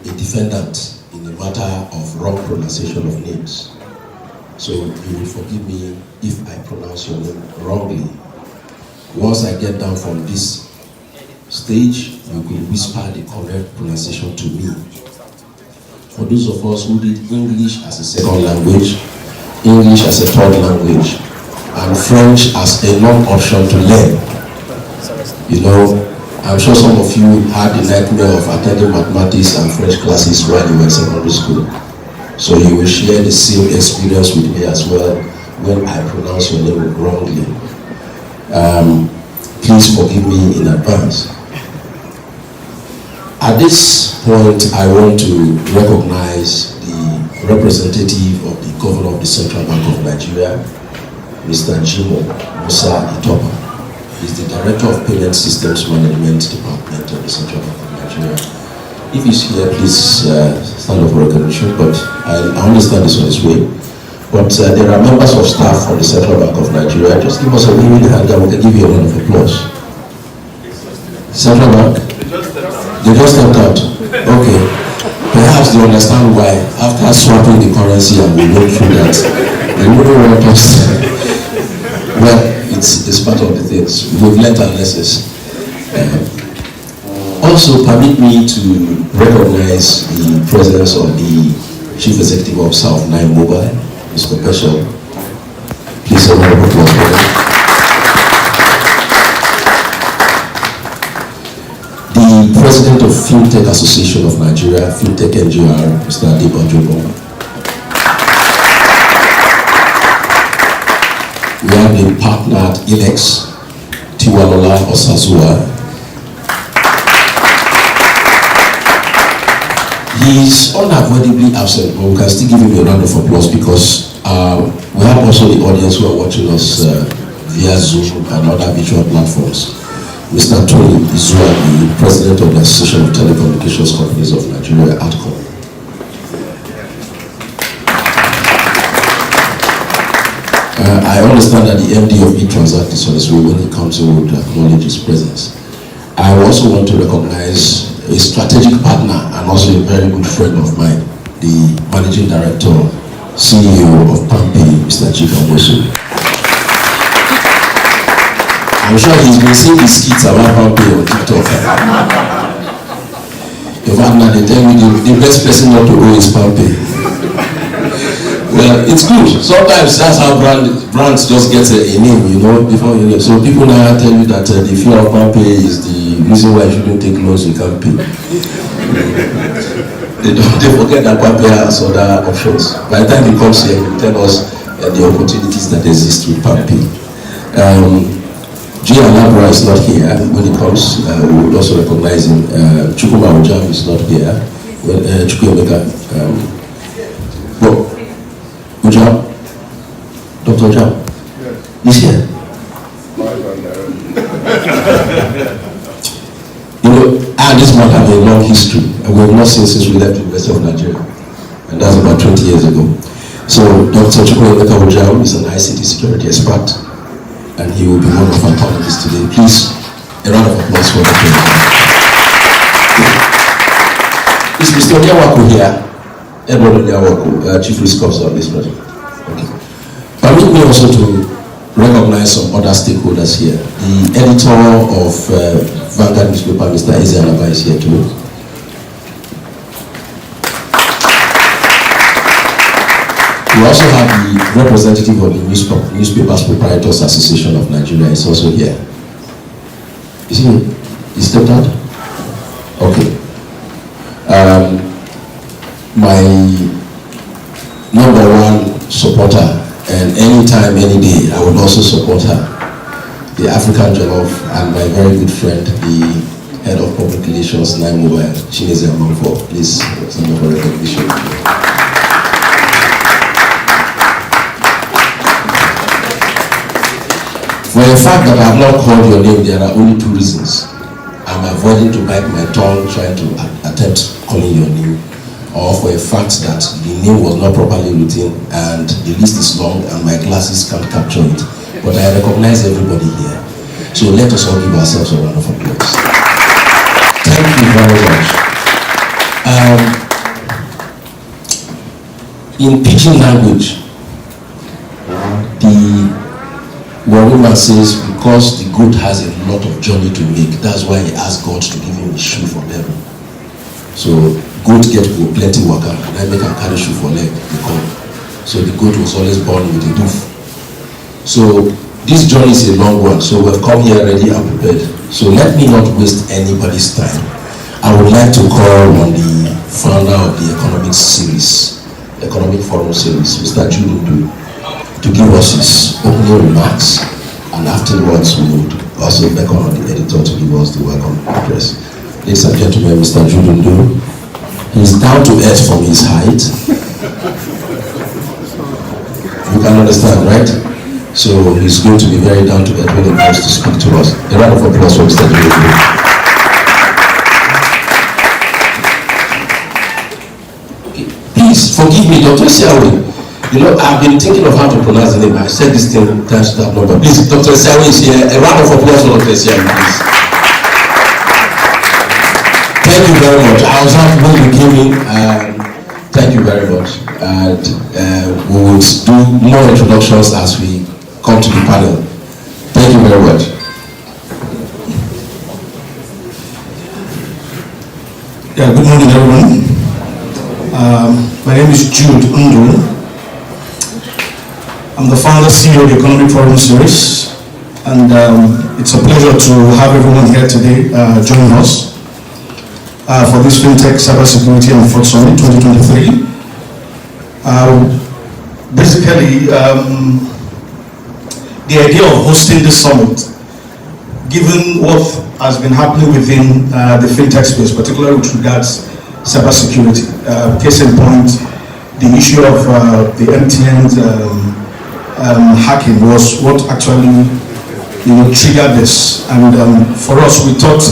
a defendant in a matter of wrong pronunciation of names. So you will forgive me if I pronounce your name wrongly. Once I get down from this stage, you could whisper the correct pronunciation to me. For those of us who did English as a second language, English as a third language, and French as a non-option to learn, you know, I'm sure some of you had the nightmare of attending mathematics and French classes while you were in secondary school. So you will share the same experience with me as well when I pronounce your name wrongly. Please forgive me in advance. At this point, I want to recognize the representative of the Governor of the Central Bank of Nigeria, Mr. Jimo Musa Itopa. He's the Director of Payment Systems Management Department of the Central Bank of Nigeria. If he's here, please stand up for recognition, but I understand this on his way. But there are members of staff from the Central Bank of Nigeria. Just give us a wave in the hand and we can give you a round of applause. Central Bank? They just stepped out. Okay. Perhaps they understand why, after swapping the currency and we went through that, they wouldn't want us. Well, it's part of the things. We've learned our lessons. Also, permit me to recognize the presence of the Chief Executive Officer of 9 Mobile, Mr. Beshel. Please, a round of applause for him. The President of FinTech Association of Nigeria, FinTech NGR, Mr. Adebayo. We have the partner at Ilex, Tiwalola Osazua. He's unavoidably absent, but we can still give him a round of applause because we have also the audience who are watching us via Zoom and other virtual platforms. Mr. Tony Izua, the President of the Association of Telecommunications Companies of Nigeria, ATCOM. I understand that the MD of eTransact is on his way. When he comes, he would acknowledge his presence. I also want to recognize a strategic partner and also a very good friend of mine, the Managing Director, CEO of PAMPay, Mr. Chika Mosu. I'm sure he's been seeing the skits about PAMPay on TikTok. In fact, now they tell me the best person not to owe is PAMPay. Well, it's good. Sometimes that's how brands just get a name, you know, before you know. So people now tell you that the fear of PAMPay is the reason why you shouldn't take loans you can't pay. They forget that PAMPay has other options. By the time he comes here, he will tell us the opportunities that exist with PAMPay. Gia Labra is not here when he comes. We will also recognize him. Chukuma Ojam is not here. Chukwuemeka. Ojam? Dr. Ojam? He's here. You know, and this man have a long history, and we have not seen since we left the University of Nigeria, and that's about 20 years ago. So Dr. Chukwuemeka Ojam is an ICT security expert, and he will be one of our panelists today. Please, a round of applause for Dr. Ojam. Is Mr. Onyawako here? Edward Onyawako, Chief Risk Officer of this project. Okay. Permit me also to recognize some other stakeholders here. The editor of Vanguard newspaper, Mr. Eze Alaba, is here too. We also have the representative of the Newspapers Proprietors Association of Nigeria is also here. Is he? He stepped out? Okay. My number one supporter, and anytime, any day, I would also support her, the African Jollof, and my very good friend, the head of public relations, 9 Mobile, Chinese Amamfo. Please stand up for recognition. For the fact that I have not called your name, there are only 2 reasons. I'm avoiding to bite my tongue trying to attempt calling your name, or for a fact that the name was not properly written and the list is long and my glasses can't capture it. But I recognize everybody here. So let us all give ourselves a round of applause. Thank you very much. In pidgin language, the Waruma says because the goat has a lot of journey to make, that's why he asked God to give him a shoe from heaven. So goat get plenty worker, and I make a carry shoe for leg, they come. So the goat was always born with a doof. So this journey is a long one, so we've come here ready and prepared. So let me not waste anybody's time. I would like to call on the founder of the Economic Forum Series, Mr. Jude, to give us his opening remarks, and afterwards we would also beckon on the editor to give us the welcome address. Ladies and gentlemen, Mr. Jude, he's down to earth from his height. You can understand, right? So he's going to be very down to earth when he comes to speak to us. A round of applause for Mr. Jude. Please forgive me, Dr. Siawe. You know, I've been thinking of how to pronounce the name. I said this thing dash that number. Please, Dr. Siawe is here. A round of applause for Dr. Siawe, please. Thank you very much. I was happy when you came in. Thank you very much. And we will do more introductions as we come to the panel. Thank you very much. Yeah, good morning, everyone. My name is Jude Undu. I'm the founder CEO of the Economic Forum Series, and it's a pleasure to have everyone here today join us for this FinTech, CyberSecurity and Fraud Summit 2023. Basically, the idea of hosting this summit, given what has been happening within the FinTech space, particularly with regards cybersecurity. Case in point, the issue of the MTN's hacking was what actually triggered this. And for us, we thought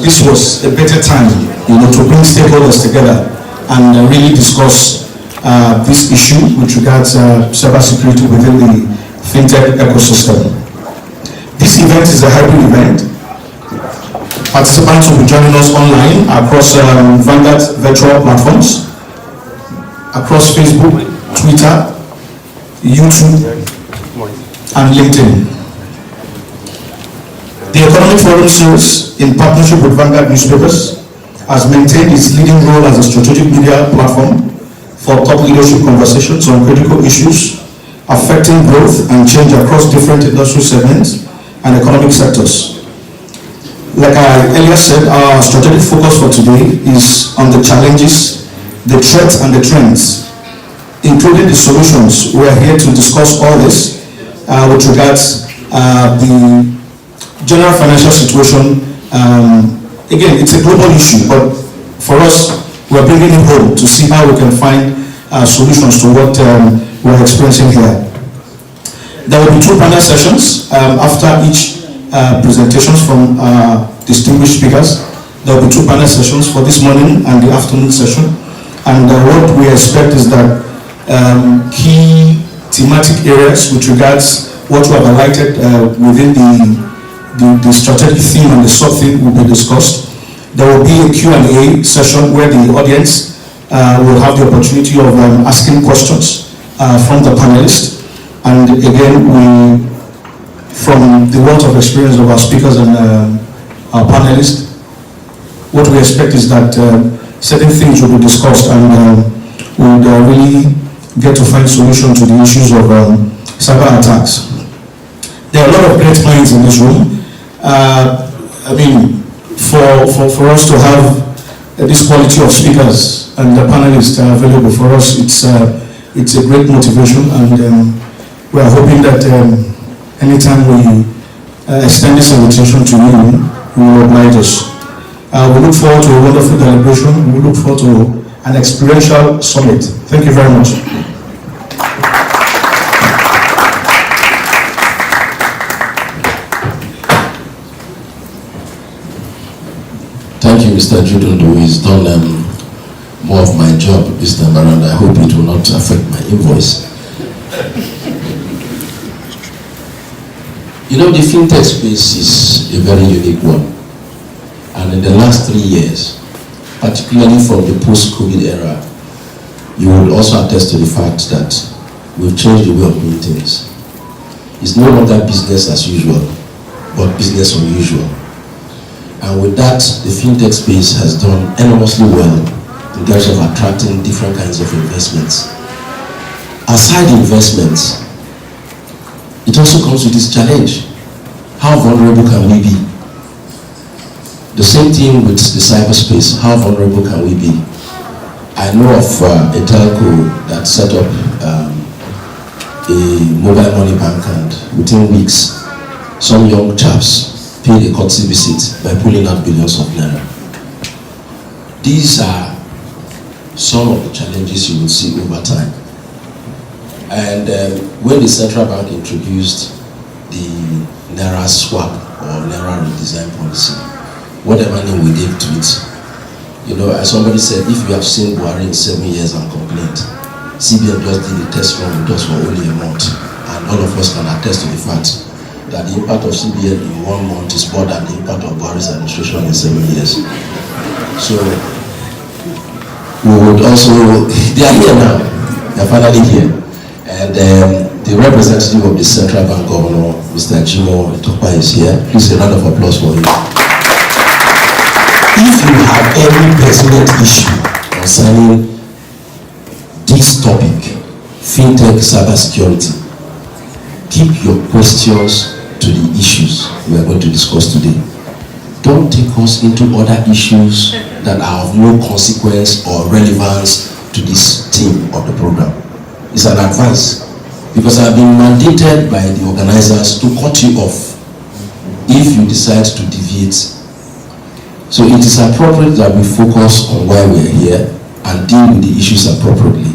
this was a better time to bring stakeholders together and really discuss this issue with regards cybersecurity within the FinTech ecosystem. This event is a hybrid event. Participants will be joining us online across Vanguard virtual platforms, across Facebook, Twitter, YouTube, and LinkedIn. The Economic Forum Series, in partnership with Vanguard Newspapers, has maintained its leading role as a strategic media platform for top leadership conversations on critical issues affecting growth and change across different industry segments and economic sectors. Like I earlier said, our strategic focus for today is on the challenges, the threats and the trends, including the solutions. We are here to discuss all this with regards the general financial situation. Again, it's a global issue, but for us, we're bringing it home to see how we can find solutions to what we're experiencing here. There will be 2 panel sessions after each presentations from distinguished speakers. There will be 2 panel sessions for this morning and the afternoon session. And what we expect is that key thematic areas with regards what we have highlighted within the strategic theme and the sub-theme will be discussed. There will be a Q&A session where the audience will have the opportunity of asking questions from the panelists. And again, from the wealth of experience of our speakers and our panelists, what we expect is that certain things will be discussed and we would really get to find solutions to the issues of cyber attacks. There are a lot of great minds in this room. I mean, for us to have this quality of speakers and the panelists available for us, it's a great motivation, and we are hoping that anytime we extend this invitation to you, you will oblige us. We look forward to a wonderful celebration. We look forward to an experiential summit. Thank you very much. Thank you, Mr. Judondo. He's done more of my job this time around. I hope it will not affect my invoice. You know, the FinTech space is a very unique one. And in the last 3 years, particularly from the post-COVID era, you would also attest to the fact that we've changed the way of doing things. It's no longer business as usual, but business unusual. And with that, the fintech space has done enormously well in terms of attracting different kinds of investments. Aside investments, it also comes with its challenge. How vulnerable can we be? The same thing with the cyberspace. How vulnerable can we be? I know of a telco that set up a mobile money bank, and within weeks, some young chaps paid a courtesy visit by pulling out billions of naira. These are some of the challenges you will see over time. And when the central bank introduced the Naira swap or Naira redesign policy, whatever name we gave to it, you know, as somebody said, if you have seen Buhari in 7 years and complained, CBN just did a test run with us for only a month, and all of us can attest to the fact that the impact of CBN in 1 month is more than the impact of Buhari's administration in 7 years. So we would also, they are here now, they are finally here. And the representative of the central bank governor, Mr. Jimo Topa, is here. Please a round of applause for him. If you have any pertinent issue concerning this topic, FinTech, cybersecurity, keep your questions to the issues we are going to discuss today. Don't take us into other issues that are of no consequence or relevance to this theme of the program. It's an advice, because I've been mandated by the organizers to cut you off if you decide to deviate. So it is appropriate that we focus on why we are here and deal with the issues appropriately.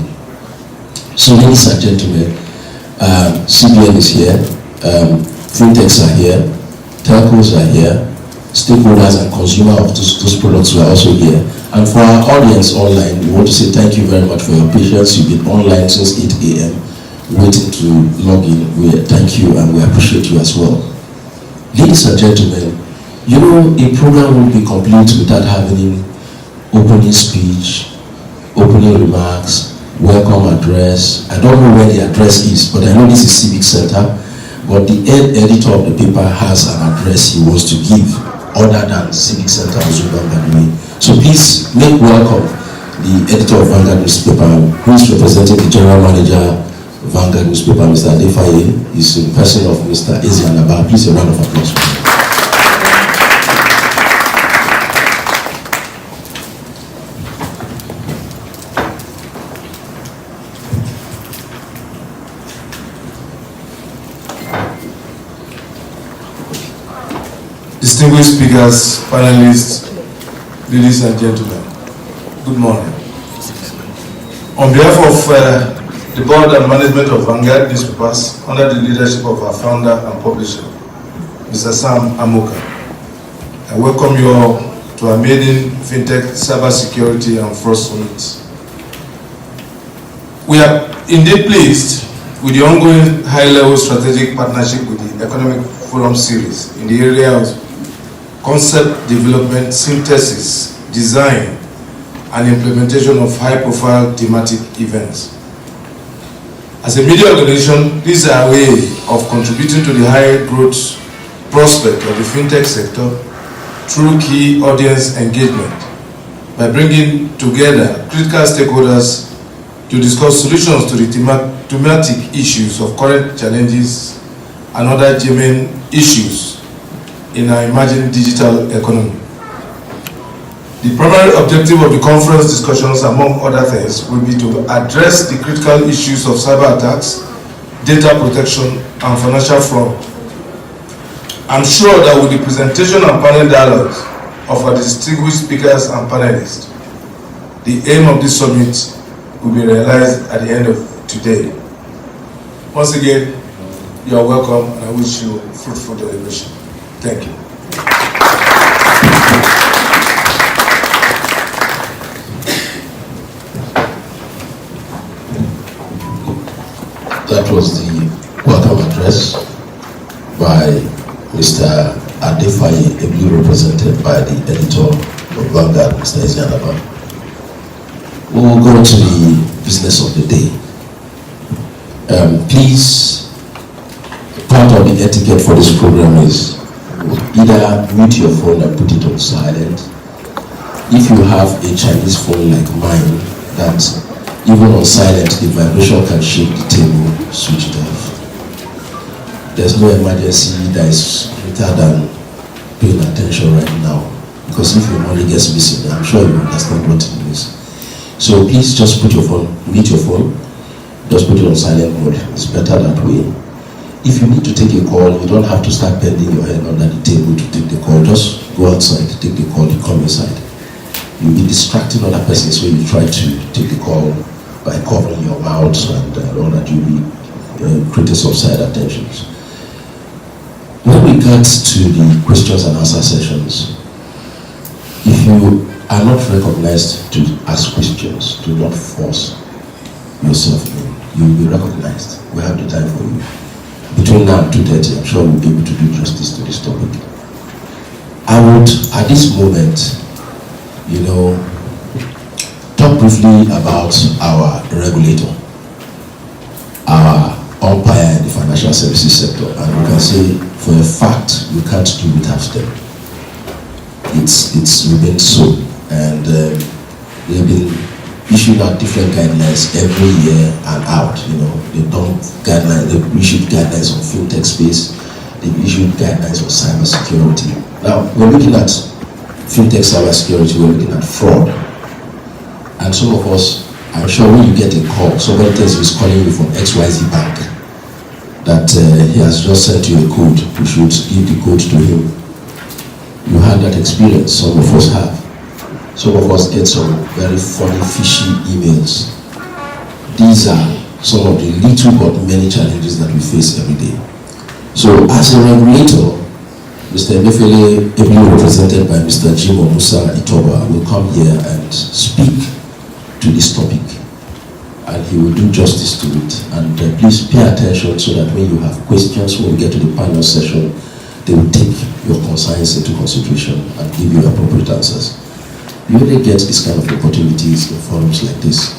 So, ladies and gentlemen, CBN is here, fintechs are here, telcos are here, stakeholders and consumers of those products were also here. And for our audience online, we want to say thank you very much for your patience. You've been online since 8 a.m. waiting to log in. We thank you and we appreciate you as well. Ladies and gentlemen, you know, a program will be complete without having opening speech, opening remarks, welcome address. I don't know where the address is, but I know this is Civic Center. But the head editor of the paper has an address he wants to give, other than Civic Center or Zuba, by the way. So please make welcome the editor of Vanguard newspaper, who is representing the general manager of Vanguard newspaper, Mr. Adefaye, is in person of Mr. Ezi Anaba. Please a round of applause for him. Distinguished speakers, panelists, ladies and gentlemen, good morning. On behalf of the board and management of Vanguard newspapers, under the leadership of our founder and publisher, Mr. Sam Amoka, I welcome you all to our maiden FinTech, CyberSecurity and Fraud Summit. We are indeed pleased with the ongoing high-level strategic partnership with the Economic Forum Series in the area of concept development, synthesis, design, and implementation of high-profile thematic events. As a media organization, this is our way of contributing to the high growth prospect of the fintech sector through key audience engagement by bringing together critical stakeholders to discuss solutions to the thematic issues of current challenges and other germane issues in our emerging digital economy. The primary objective of the conference discussions, among other things, will be to address the critical issues of cyber attacks, data protection, and financial fraud. I'm sure that with the presentation and panel dialogues of our distinguished speakers and panelists, the aim of this summit will be realized at the end of today. Once again, you are welcome, and I wish you fruitful deliberation. Thank you. That was the welcome address by Mr. Adefaye, ably represented by the editor of Vanguard, Mr. Ezianaba. We will go to the business of the day. Please, part of the etiquette for this program is either mute your phone and put it on silent. If you have a Chinese phone like mine, that even on silent, the vibration can shake the table, switch it off. There's no emergency that is greater than paying attention right now. Because if your money gets missing, I'm sure you understand what it means. So please just put your phone, mute your phone, just put it on silent mode. It's better that way. If you need to take a call, you don't have to start bending your head under the table to take the call. Just go outside, take the call, you come inside. You'll be distracting other persons when you try to take the call by covering your mouth and all that. You'll be creating some side attentions. When we get to the questions and answer sessions, if you are not recognized to ask questions, do not force yourself in. You will be recognized. We have the time for you. Between now and 2:30, I'm sure we'll be able to do justice to this topic. I would, at this moment, talk briefly about our regulator, our umpire in the financial services sector, and we can say for a fact we can't do without them. It's remained so, and they've been issuing out different guidelines every year and out. They've done guidelines, they've issued guidelines on FinTech space, they've issued guidelines on CyberSecurity. Now we're looking at FinTech CyberSecurity, we're looking at fraud. And some of us, I'm sure when you get a call, somebody tells you he's calling you from XYZ Bank, that he has just sent you a code, you should give the code to him. You had that experience, some of us have. Some of us get some very funny, fishy emails. These are some of the little but many challenges that we face every day. So as a regulator, Mr. Emefele, ably represented by Mr. Jimo Musa Itoba, will come here and speak to this topic, and he will do justice to it. And please pay attention so that when you have questions, when we get to the panel session, they will take your concerns into consideration and give you appropriate answers. You only get this kind of opportunities in forums like this.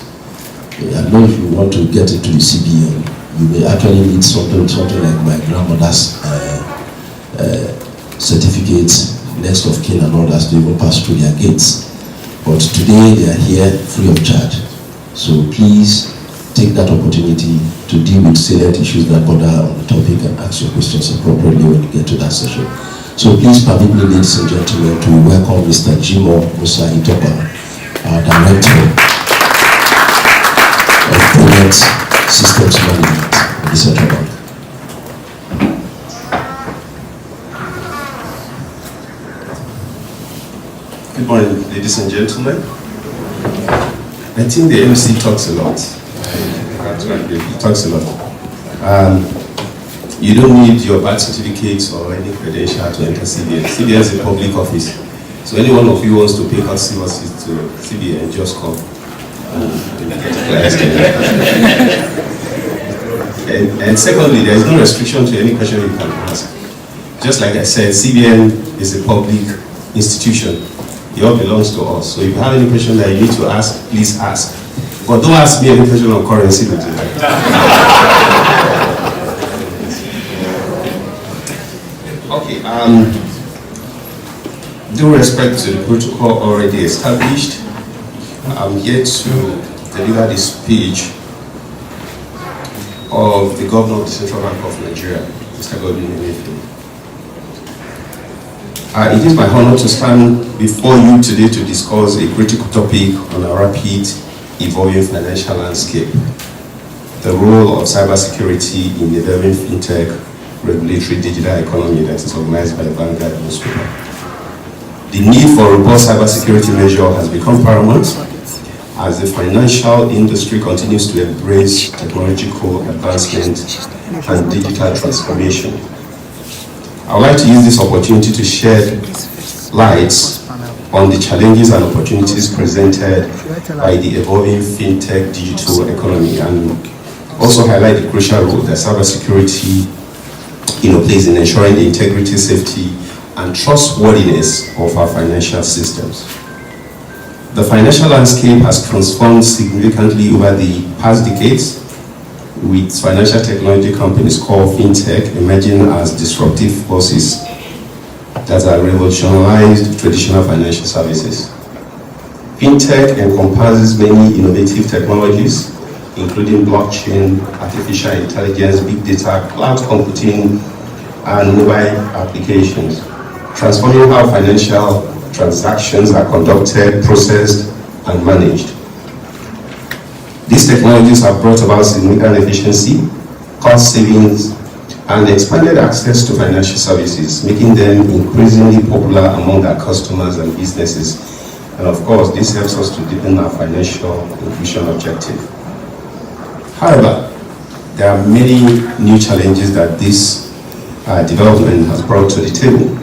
I know if you want to get into the CBN, you may actually need something like my grandmother's certificates, next of kin and others to even pass through their gates. But today they are here free of charge. So please take that opportunity to deal with salient issues that bother on the topic and ask your questions appropriately when you get to that session. So please permit me, ladies and gentlemen, to welcome Mr. Jimo Musa Itoba, our Director of Payment Systems Management at the Central Bank. Good morning, ladies and gentlemen. I think the MC talks a lot. He talks a lot. You don't need your birth certificates or any credential to enter CBN. CBN is a public office. So any one of you wants to pay courtesy to CBN, just come. And secondly, there is no restriction to any question you can ask. Just like I said, CBN is a public institution. It all belongs to us. So if you have any question that you need to ask, please ask. But don't ask me any question on currency. Okay, due respect to the protocol already established, I'm here to deliver the speech of the Governor of the Central Bank of Nigeria, Mr. Godwin Emefiele. It is my honor to stand before you today to discuss a critical topic on a rapid evolving financial landscape, the role of cybersecurity in the evolving FinTech regulatory digital economy that is organized by the Vanguard newspaper. The need for robust cybersecurity measure has become paramount as the financial industry continues to embrace technological advancement and digital transformation. I would like to use this opportunity to shed light on the challenges and opportunities presented by the evolving FinTech digital economy, and also highlight the crucial role that cybersecurity plays in ensuring the integrity, safety, and trustworthiness of our financial systems. The financial landscape has transformed significantly over the past decades, with financial technology companies called FinTech emerging as disruptive forces that have revolutionized traditional financial services. FinTech encompasses many innovative technologies, including blockchain, artificial intelligence, big data, cloud computing, and mobile applications, transforming how financial transactions are conducted, processed, and managed. These technologies have brought about significant efficiency, cost savings, and expanded access to financial services, making them increasingly popular among our customers and businesses. And of course, this helps us to deepen our financial inclusion objective. However, there are many new challenges that this development has brought to the table.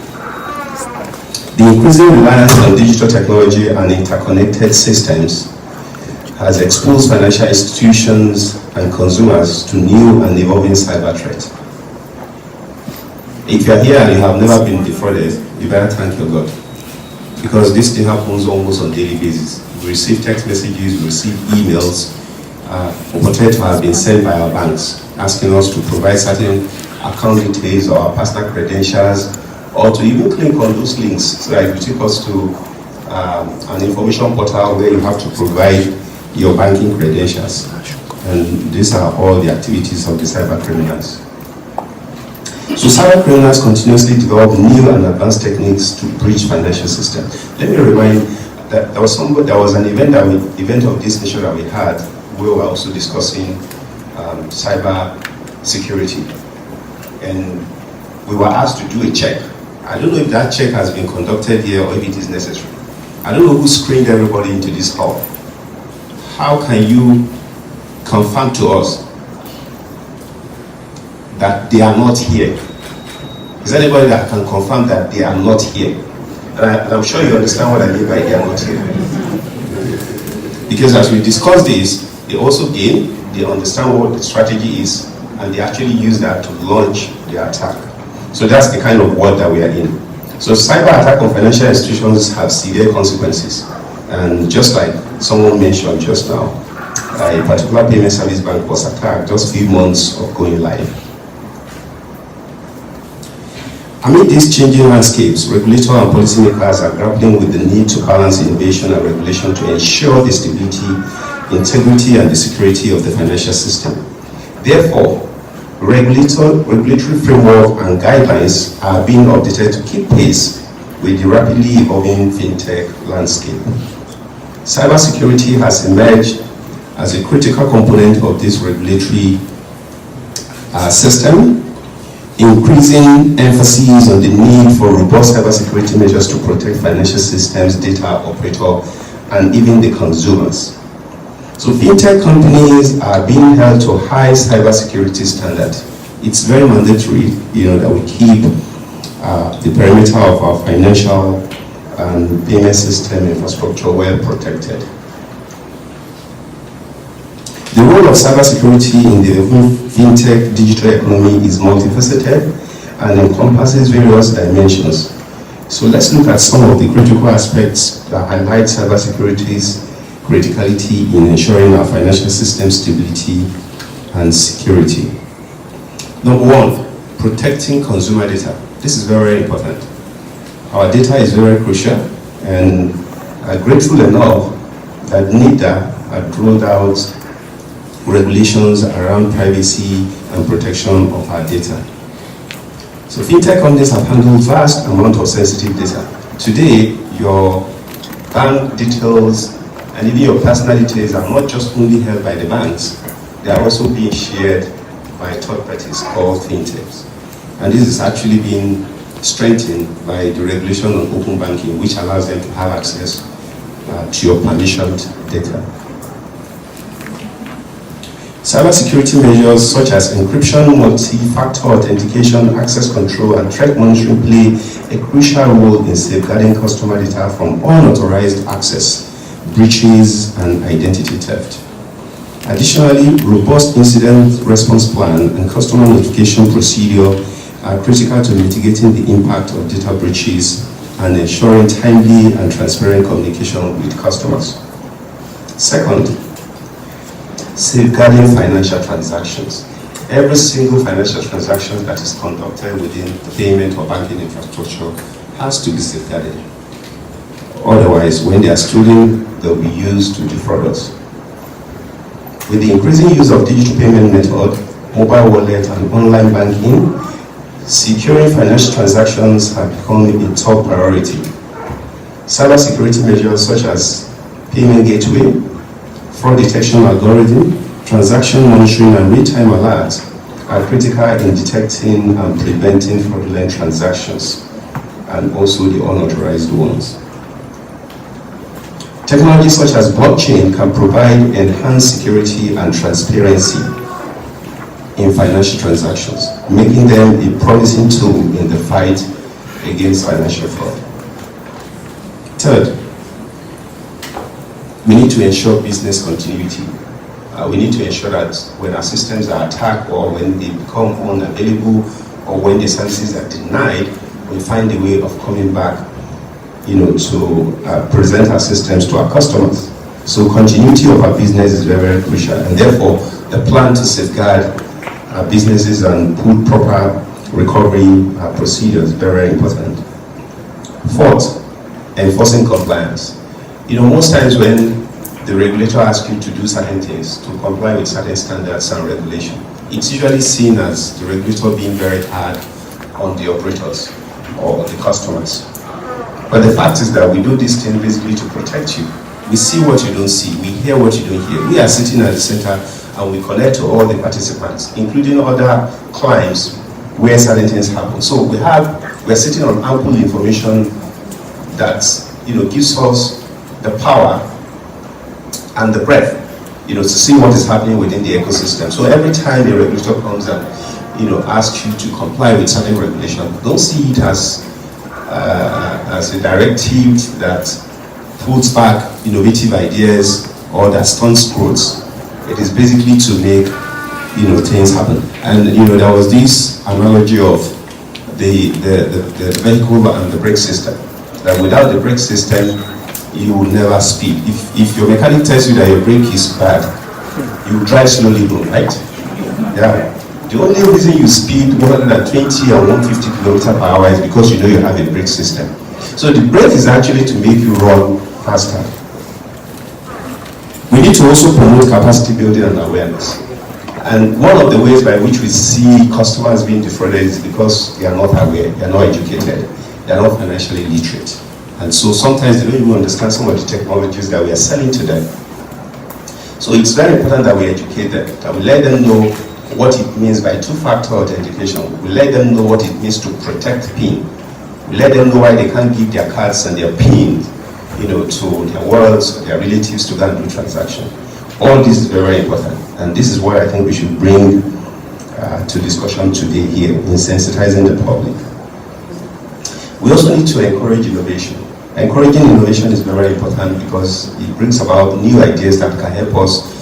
The increasing reliance on digital technology and interconnected systems has exposed financial institutions and consumers to new and evolving cyber threats. If you are here and you have never been defrauded, you better thank your God, because this thing happens almost on a daily basis. We receive text messages, we receive emails, purported to have been sent by our banks, asking us to provide certain account details or our personal credentials, or to even click on those links so that it will take us to an information portal where you have to provide your banking credentials. And these are all the activities of the cyber criminals. So cyber criminals continuously develop new and advanced techniques to breach financial systems. Let me remind that there was an event of this nature that we had where we were also discussing cyber security, and we were asked to do a check. I don't know if that check has been conducted here or if it is necessary. I don't know who screened everybody into this hall. How can you confirm to us that they are not here? Is there anybody that can confirm that they are not here? And I'm sure you understand what I mean by they are not here. Because as we discuss this, they also gain, they understand what the strategy is, and they actually use that to launch the attack. So that's the kind of world that we are in. So cyber attack on financial institutions have severe consequences. And just like someone mentioned just now, a particular payment service bank was attacked just a few months of going live. Amid these changing landscapes, regulators and policymakers are grappling with the need to balance innovation and regulation to ensure the stability, integrity, and the security of the financial system. Therefore, regulatory framework and guidelines are being updated to keep pace with the rapidly evolving fintech landscape. Cybersecurity has emerged as a critical component of this regulatory system, increasing emphasis on the need for robust cybersecurity measures to protect financial systems, data operator, and even the consumers. So fintech companies are being held to high cybersecurity standards. It's very mandatory, that we keep the perimeter of our financial and payment system infrastructure well protected. The role of cybersecurity in the fintech digital economy is multifaceted and encompasses various dimensions. So let's look at some of the critical aspects that highlight cybersecurity's criticality in ensuring our financial system stability and security. Number one, protecting consumer data. This is very important. Our data is very crucial, and I'm grateful enough that NIDA had rolled out regulations around privacy and protection of our data. So fintech companies have handled vast amount of sensitive data. Today, your bank details and even your personal details are not just only held by the banks, they are also being shared by third parties called fintechs. And this is actually being strengthened by the regulation on open banking, which allows them to have access to your permissioned data. Cybersecurity measures such as encryption, multi-factor authentication, access control, and threat monitoring play a crucial role in safeguarding customer data from unauthorized access, breaches, and identity theft. Additionally, robust incident response plan and customer notification procedure are critical to mitigating the impact of data breaches and ensuring timely and transparent communication with customers. Second, safeguarding financial transactions. Every single financial transaction that is conducted within the payment or banking infrastructure has to be safeguarded. Otherwise, when they are stolen, they'll be used to defraud us. With the increasing use of digital payment method, mobile wallet, and online banking, securing financial transactions have become a top priority. Cybersecurity measures such as payment gateway, fraud detection algorithm, transaction monitoring, and real-time alerts are critical in detecting and preventing fraudulent transactions and also the unauthorized ones. Technology such as blockchain can provide enhanced security and transparency in financial transactions, making them a promising tool in the fight against financial fraud. Third, we need to ensure business continuity. We need to ensure that when our systems are attacked or when they become unavailable or when the services are denied, we find a way of coming back, to present our systems to our customers. So continuity of our business is very, very crucial, and therefore the plan to safeguard our businesses and put proper recovery procedures is very, very important. Fourth, enforcing compliance. Most times when the regulator asks you to do certain things, to comply with certain standards and regulation, it's usually seen as the regulator being very hard on the operators or the customers. But the fact is that we do this thing basically to protect you. We see what you don't see, we hear what you don't hear. We are sitting at the center and we connect to all the participants, including other clients where certain things happen. So we're sitting on ample information that gives us the power and the breadth, to see what is happening within the ecosystem. So every time a regulator comes and, asks you to comply with certain regulation, don't see it as a directive that puts back innovative ideas or that stunts growth. It is basically to make, things happen. And, there was this analogy of the vehicle and the brake system, that without the brake system, you will never speed. If your mechanic tells you that your brake is bad, you drive slowly though, right? Yeah. The only reason you speed 120 or 150 kilometers per hour is because you know you have a brake system. So the brake is actually to make you run faster. We need to also promote capacity building and awareness. And one of the ways by which we see customers being defrauded is because they are not aware, they are not educated, they are not financially literate. And so sometimes they don't even understand some of the technologies that we are selling to them. So it's very important that we educate them, that we let them know what it means by two-factor authentication. We let them know what it means to protect PIN. We let them know why they can't give their cards and their PIN, to their worlds, their relatives to go and do transaction. All this is very, very important. And this is what I think we should bring to discussion today here in sensitizing the public. We also need to encourage innovation. Encouraging innovation is very, very important because it brings about new ideas that can help us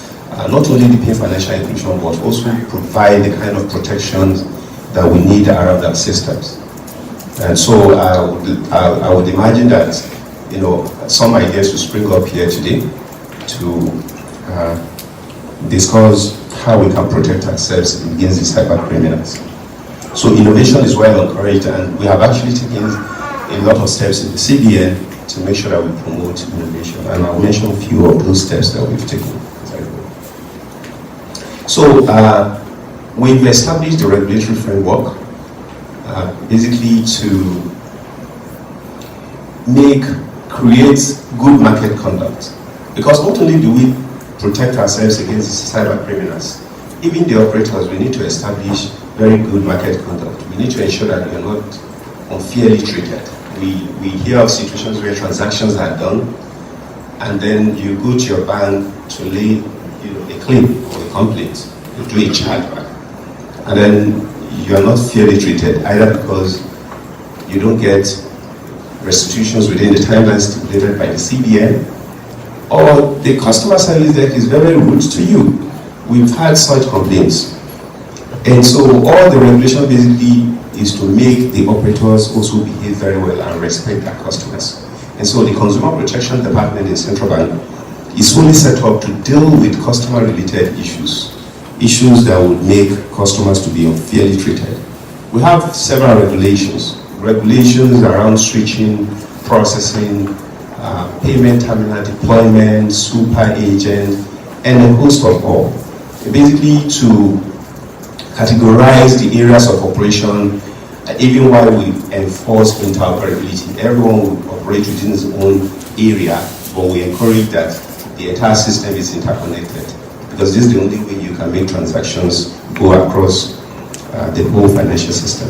not only deepen financial inclusion, but also provide the kind of protections that we need around our systems. And so I would imagine that some ideas will spring up here today to discuss how we can protect ourselves against the cyber criminals. So innovation is well encouraged, and we have actually taken a lot of steps in the CBN to make sure that we promote innovation. And I'll mention a few of those steps that we've taken. So we've established the regulatory framework basically to create good market conduct. Because not only do we protect ourselves against cyber criminals, even the operators, we need to establish very good market conduct. We need to ensure that we are not unfairly treated. We hear of situations where transactions are done, and then you go to your bank to lay a claim or a complaint, you do a chargeback, and then you are not fairly treated, either because you don't get restitutions within the timelines stipulated by the CBN, or the customer service desk is very rude to you. We've had such complaints. And so all the regulation basically is to make the operators also behave very well and respect their customers. And so the Consumer Protection Department in Central Bank is fully set up to deal with customer-related issues that would make customers to be unfairly treated. We have several regulations around switching, processing, payment terminal deployment, super agent, and a host of all. Basically to categorize the areas of operation, even while we enforce interoperability. Everyone will operate within his own area, but we encourage that the entire system is interconnected, because this is the only way you can make transactions go across the whole financial system.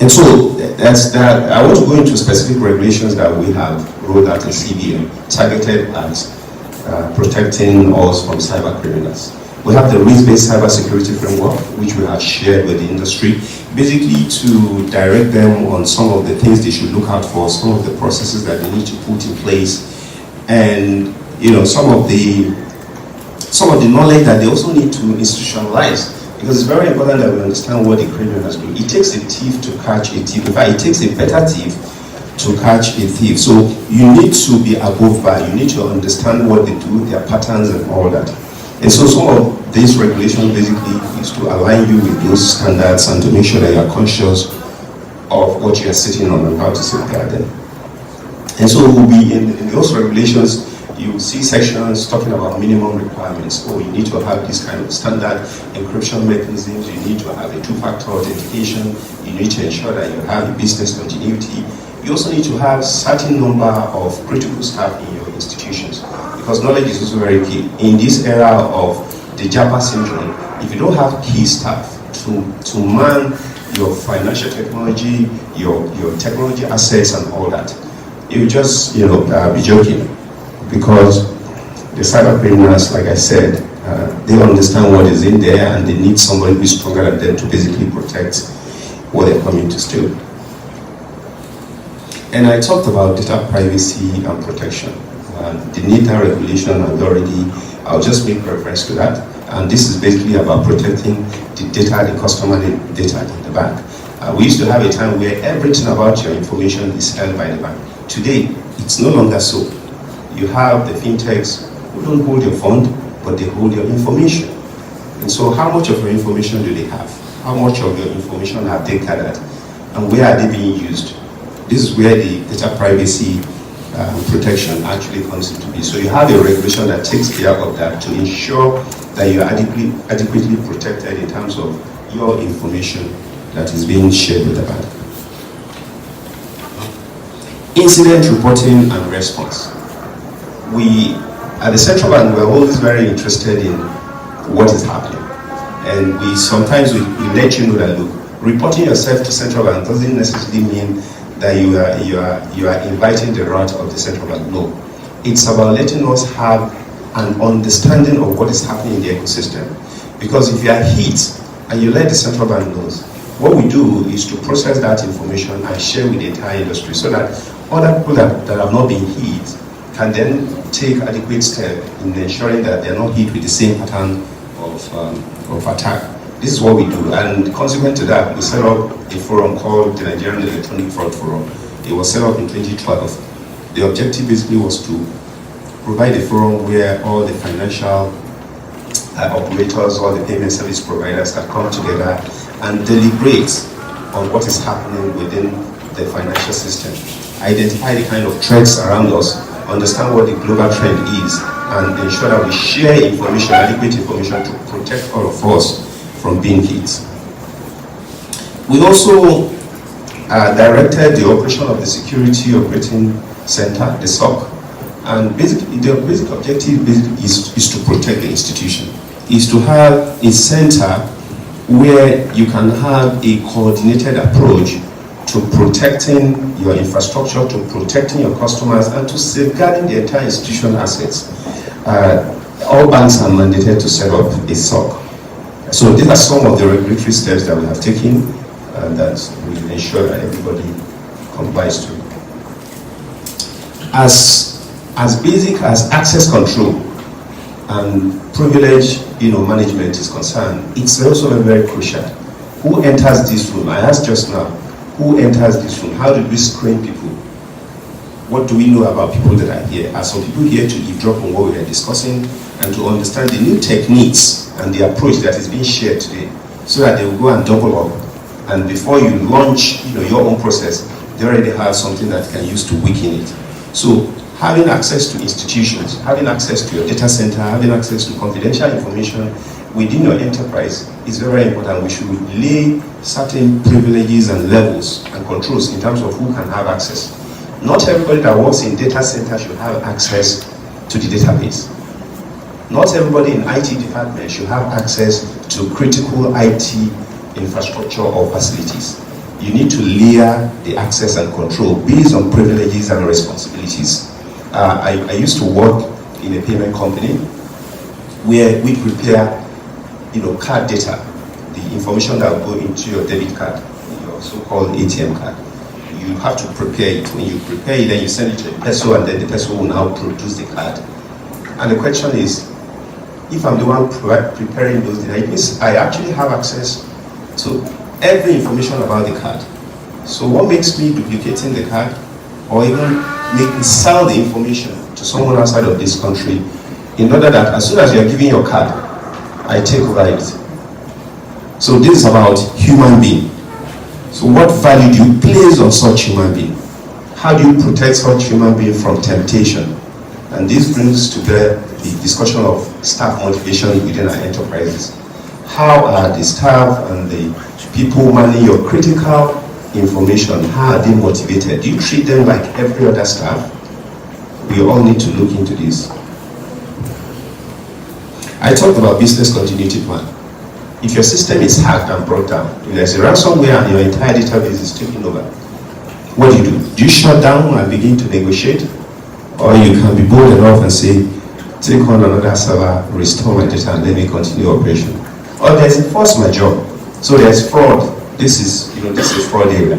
And so that's that. I want to go into specific regulations that we have rolled out in CBN, targeted at protecting us from cyber criminals. We have the risk-based cybersecurity framework, which we have shared with the industry, basically to direct them on some of the things they should look out for, some of the processes that they need to put in place, and some of the knowledge that they also need to institutionalize. Because it's very important that we understand what the criminals do. It takes a thief to catch a thief. In fact, it takes a better thief to catch a thief. So you need to be above bar. You need to understand what they do, their patterns and all that. And so some of these regulations basically is to align you with those standards and to make sure that you are conscious of what you are sitting on and how to safeguard them. And so we'll be in those regulations. You see sections talking about minimum requirements. You need to have this kind of standard encryption mechanisms. You need to have a two-factor authentication. You need to ensure that you have a business continuity. You also need to have certain number of critical staff in your institutions, because knowledge is also very key. In this era of the Japa syndrome, if you don't have key staff to man your financial technology, your technology assets and all that, you just be joking. Because the cyber criminals, like I said, they understand what is in there and they need somebody who is stronger than them to basically protect what they're coming to steal. And I talked about data privacy and protection. The NITA regulation I'll just make reference to that. And this is basically about protecting the data, the customer data in the bank. We used to have a time where everything about your information is held by the bank. Today, it's no longer so. You have the FinTechs who don't hold your fund, but they hold your information. And so how much of your information do they have? How much of your information have they gathered? And where are they being used? This is where the data privacy protection actually comes into be. So you have a regulation that takes care of that to ensure that you are adequately protected in terms of your information that is being shared with the bank. Incident reporting and response. We, at the Central Bank, we're always very interested in what is happening. And we sometimes let you know that, look, reporting yourself to Central Bank doesn't necessarily mean that you are inviting the wrath of the Central Bank. No. It's about letting us have an understanding of what is happening in the ecosystem. Because if you are hit and you let the Central Bank know, what we do is to process that information and share with the entire industry so that other people that have not been hit can then take adequate steps in ensuring that they're not hit with the same pattern of attack. This is what we do, and consequent to that, we set up a forum called the Nigerian Electronic Fraud Forum. It was set up in 2012. The objective basically was to provide a forum where all the financial operators, all the payment service providers can come together and deliberate on what is happening within the financial system, identify the kind of threats around us, understand what the global trend is, and ensure that we share information, adequate information to protect all of us from being hit. We also directed the operation of the Security Operating Center, the SOC, and basically the basic objective is to protect the institution, is to have a center where you can have a coordinated approach to protecting your infrastructure, to protecting your customers, and to safeguarding the entire institutional assets. All banks are mandated to set up a SOC. So these are some of the regulatory steps that we have taken that we ensure that everybody complies to. As basic as access control and privilege management is concerned, it's also very crucial. Who enters this room? I asked just now, who enters this room? How did we screen people? What do we know about people that are here? Are some people here to eavesdrop on what we are discussing and to understand the new techniques and the approach that is being shared today, so that they will go and double up, and before you launch your own process, they already have something that can use to weaken it. So having access to institutions, having access to your data center, having access to confidential information within your enterprise is very important. We should lay certain privileges and levels and controls in terms of who can have access. Not everybody that works in data center should have access to the database. Not everybody in IT department should have access to critical IT infrastructure or facilities. You need to layer the access and control based on privileges and responsibilities. I used to work in a payment company where we prepare card data, the information that will go into your debit card, your so-called ATM card. You have to prepare it. When you prepare it, then you send it to the person, and then the person will now produce the card. And the question is, if I'm the one preparing those data, it means I actually have access to every information about the card. So what makes me duplicating the card, or even make me sell the information to someone outside of this country, in order that as soon as you're giving your card, I take over it? So this is about human being. So what value do you place on such human being? How do you protect such human being from temptation? And this brings to bear the discussion of staff motivation within our enterprises. How are the staff and the people managing your critical information, how are they motivated? Do you treat them like every other staff? We all need to look into this. I talked about business continuity plan. If your system is hacked and brought down, if there's a ransomware and your entire database is taken over, what do? Do you shut down and begin to negotiate? Or you can be bold enough and say, take on another server, restore my data, and let me continue operation. Or there's a force majeure. So there's fraud. This is a fraud area.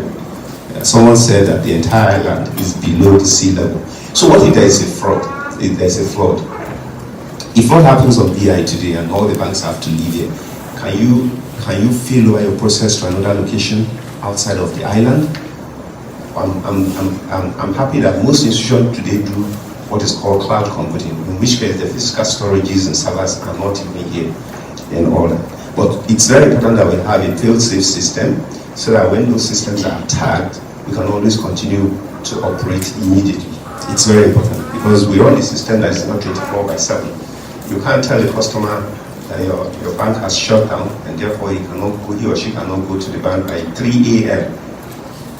Someone said that the entire island is below the sea level. So what if there is a fraud? If there's a flood? If what happens on BI today and all the banks have to leave here, can you fail over your process to another location outside of the island? I'm happy that most institutions today do what is called cloud computing, in which case the physical storages and servers are not even here in order. But it's very important that we have a fail-safe system, so that when those systems are attacked, we can always continue to operate immediately. It's very important, because we run a system that is not 24/7. You can't tell the customer that your bank has shut down, and therefore he or she cannot go to the bank by 3 a.m.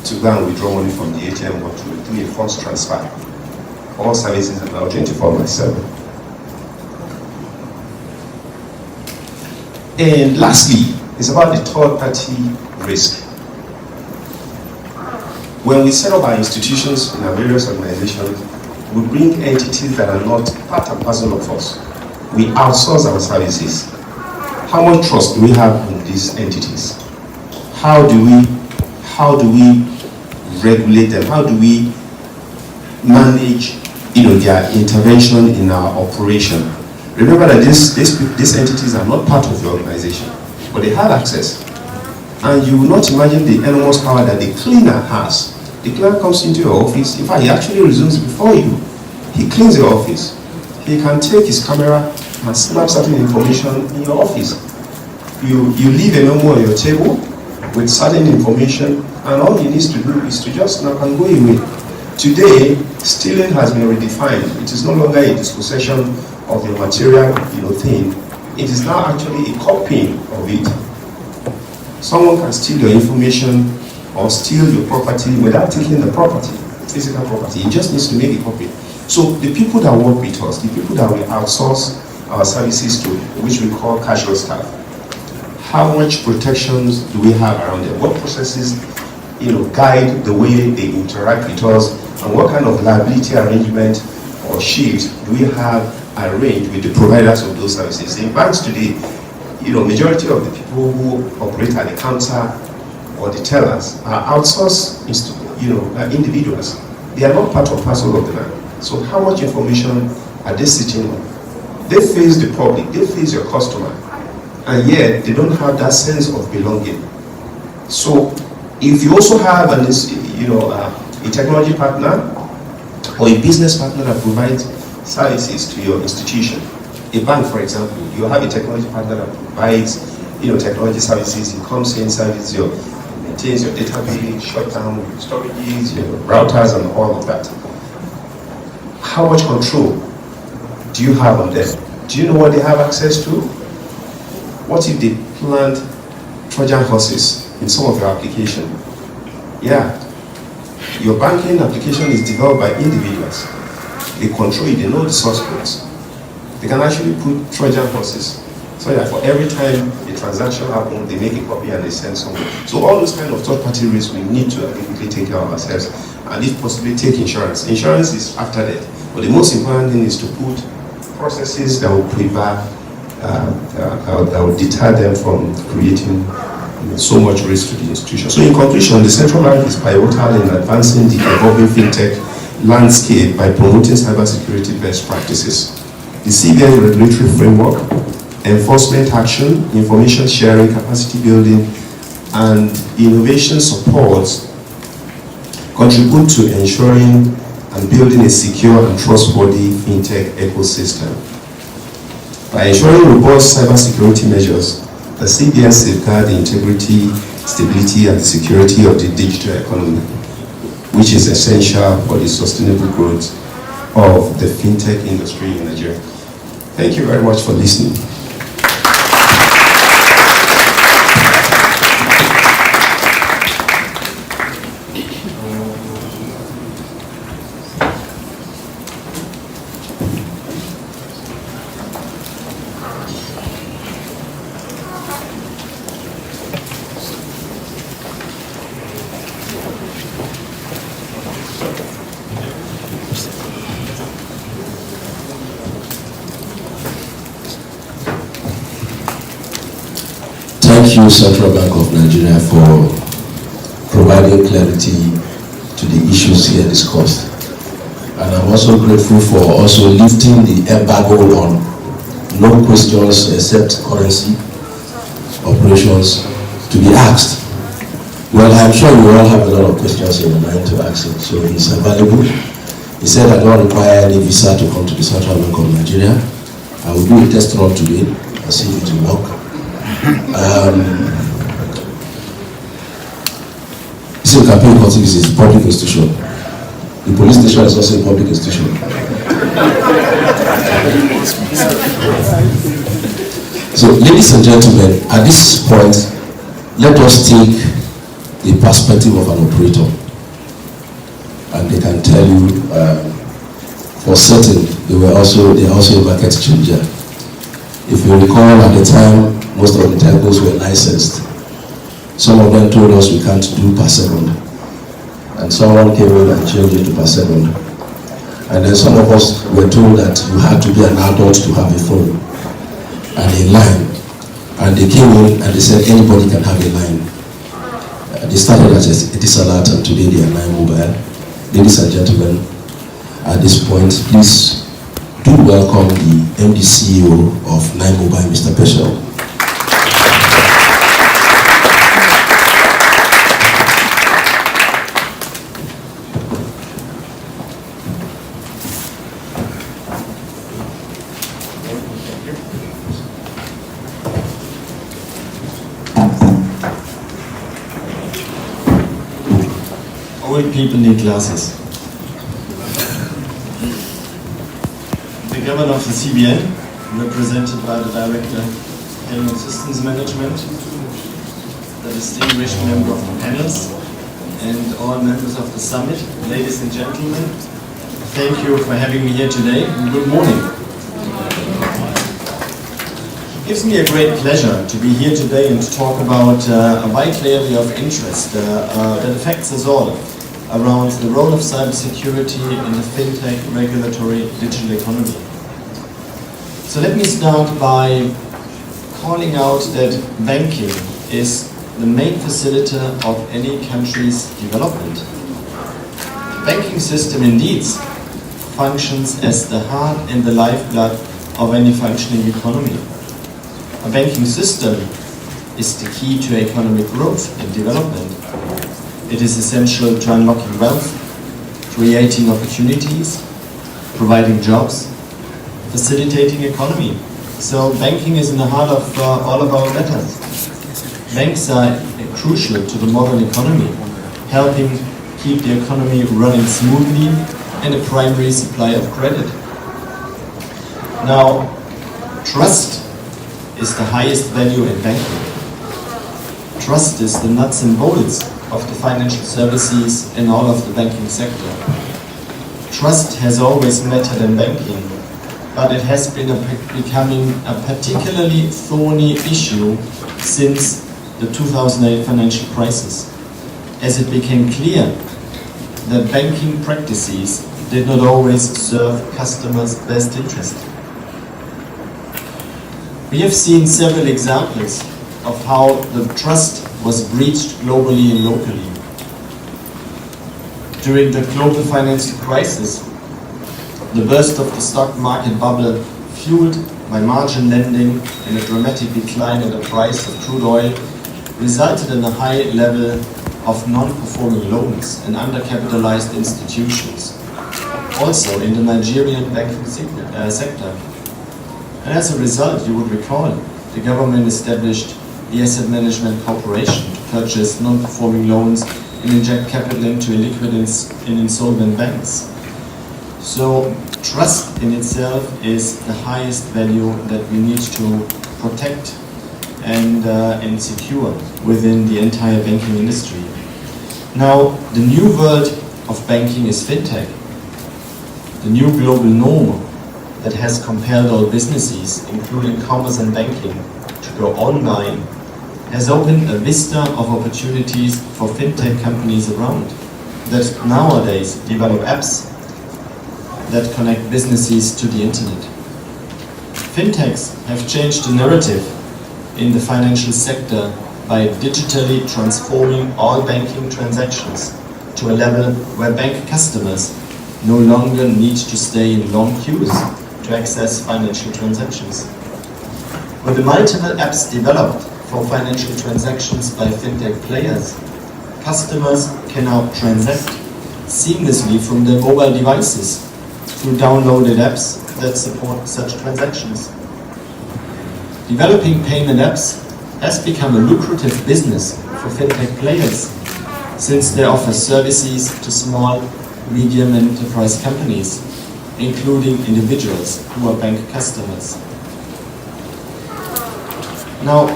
to go and withdraw money from the ATM or to do a funds transfer. All services are now 24/7. And lastly, it's about the third-party risk. When we set up our institutions in our various organizations, we bring entities that are not part and parcel of us. We outsource our services. How much trust do we have in these entities? How do we regulate them? How do we manage their intervention in our operation? Remember that these entities are not part of the organization, but they have access. And you will not imagine the enormous power that the cleaner has. The cleaner comes into your office. In fact, he actually resumes before you. He cleans your office. He can take his camera and snap certain information in your office. You leave a memo on your table with certain information, and all he needs to do is to just snap and go away. Today, stealing has been redefined. It is no longer a dispossession of your material thing. It is now actually a copying of it. Someone can steal your information or steal your property without taking the property, physical property. He just needs to make a copy. So the people that work with us, the people that we outsource our services to, which we call casual staff, how much protections do we have around them? What processes guide the way they interact with us, and what kind of liability arrangement or shields do we have arranged with the providers of those services? In banks today, majority of the people who operate at the counter or the tellers are outsourced individuals. They are not part of parcel of the bank. So how much information are they sitting on? They face the public, they face your customer, and yet they don't have that sense of belonging. So if you also have a technology partner or a business partner that provides services to your institution, a bank, for example, you have a technology partner that provides technology services. It comes in, services maintains your database, shut down your storages, your routers, and all of that. How much control do you have on them? Do you know what they have access to? What if they plant Trojan horses in some of your application? Yeah, your banking application is developed by individuals. They control it, they know the source codes. They can actually put Trojan horses so that for every time a transaction happens, they make a copy and they send someone. So all those kind of third-party risks we need to adequately take care of ourselves, and if possibly take insurance. Insurance is after that, but the most important thing is to put processes that will that will deter them from creating so much risk to the institution. So in conclusion, the central bank is pivotal in advancing the evolving fintech landscape by promoting cybersecurity best practices. The CBN regulatory framework, enforcement action, information sharing, capacity building, and innovation support contribute to ensuring and building a secure and trustworthy fintech ecosystem. By ensuring robust cybersecurity measures, the CBN safeguards the integrity, stability, and the security of the digital economy, which is essential for the sustainable growth of the fintech industry in Nigeria. Thank you very much for listening. Thank you, Central Bank of Nigeria, for providing clarity to the issues here discussed. And I'm also grateful for also lifting the embargo on no questions except currency operations to be asked. Well, I'm sure you all have a lot of questions in your mind to ask him, so he's available. He said I don't require any visa to come to the Central Bank of Nigeria. I will do a test run today and see if it will work. This campaign politics is a public institution. The police station is also a public institution. So, ladies and gentlemen, at this point, let us take the perspective of an operator, and they can tell you for certain they're also a market changer. If you recall, at the time, most of the telcos were licensed. Some of them told us we can't do per second. And someone came in and changed it to per second. And then some of us were told that you had to be an adult to have a phone and a line. And they came in and they said anybody can have a line. They started as a Etisalat and today they are Nine Mobile. Ladies and gentlemen, at this point, please do welcome the MD CEO of Nine Mobile, Mr. Peschel. Old people need glasses. The governor of the CBN, represented by the Director of Payment Systems Management, the distinguished member of the panels, and all members of the summit, ladies and gentlemen, thank you for having me here today, and good morning. It gives me a great pleasure to be here today and to talk about a vital area of interest that affects us all, around the role of cybersecurity in the fintech regulatory digital economy. So let me start by calling out that banking is the main facilitator of any country's development. The banking system indeed functions as the heart and the lifeblood of any functioning economy. A banking system is the key to economic growth and development. It is essential to unlocking wealth, creating opportunities, providing jobs, facilitating economy. So banking is in the heart of all of our matters. Banks are crucial to the modern economy, helping keep the economy running smoothly and a primary supply of credit. Now, trust is the highest value in banking. Trust is the nuts and bolts of the financial services and all of the banking sector. Trust has always mattered in banking, but it has been becoming a particularly thorny issue since the 2008 financial crisis, as it became clear that banking practices did not always serve customers' best interest. We have seen several examples of how the trust was breached globally and locally. During the global financial crisis, the burst of the stock market bubble, fueled by margin lending and a dramatic decline in the price of crude oil, resulted in a high level of non-performing loans and undercapitalized institutions, also in the Nigerian banking sector. And as a result, you would recall, the government established the Asset Management Corporation to purchase non-performing loans and inject capital into illiquid and insolvent banks. So trust in itself is the highest value that we need to protect and secure within the entire banking industry. Now, the new world of banking is FinTech, the new global norm that has compelled all businesses, including commerce and banking, to go online, has opened a vista of opportunities for FinTech companies around that nowadays develop apps that connect businesses to the internet. FinTechs have changed the narrative in the financial sector by digitally transforming all banking transactions to a level where bank customers no longer need to stay in long queues to access financial transactions. With the multiple apps developed for financial transactions by FinTech players, customers can now transact seamlessly from their mobile devices through downloaded apps that support such transactions. Developing payment apps has become a lucrative business for FinTech players, since they offer services to small, medium enterprise companies, including individuals who are bank customers. Now,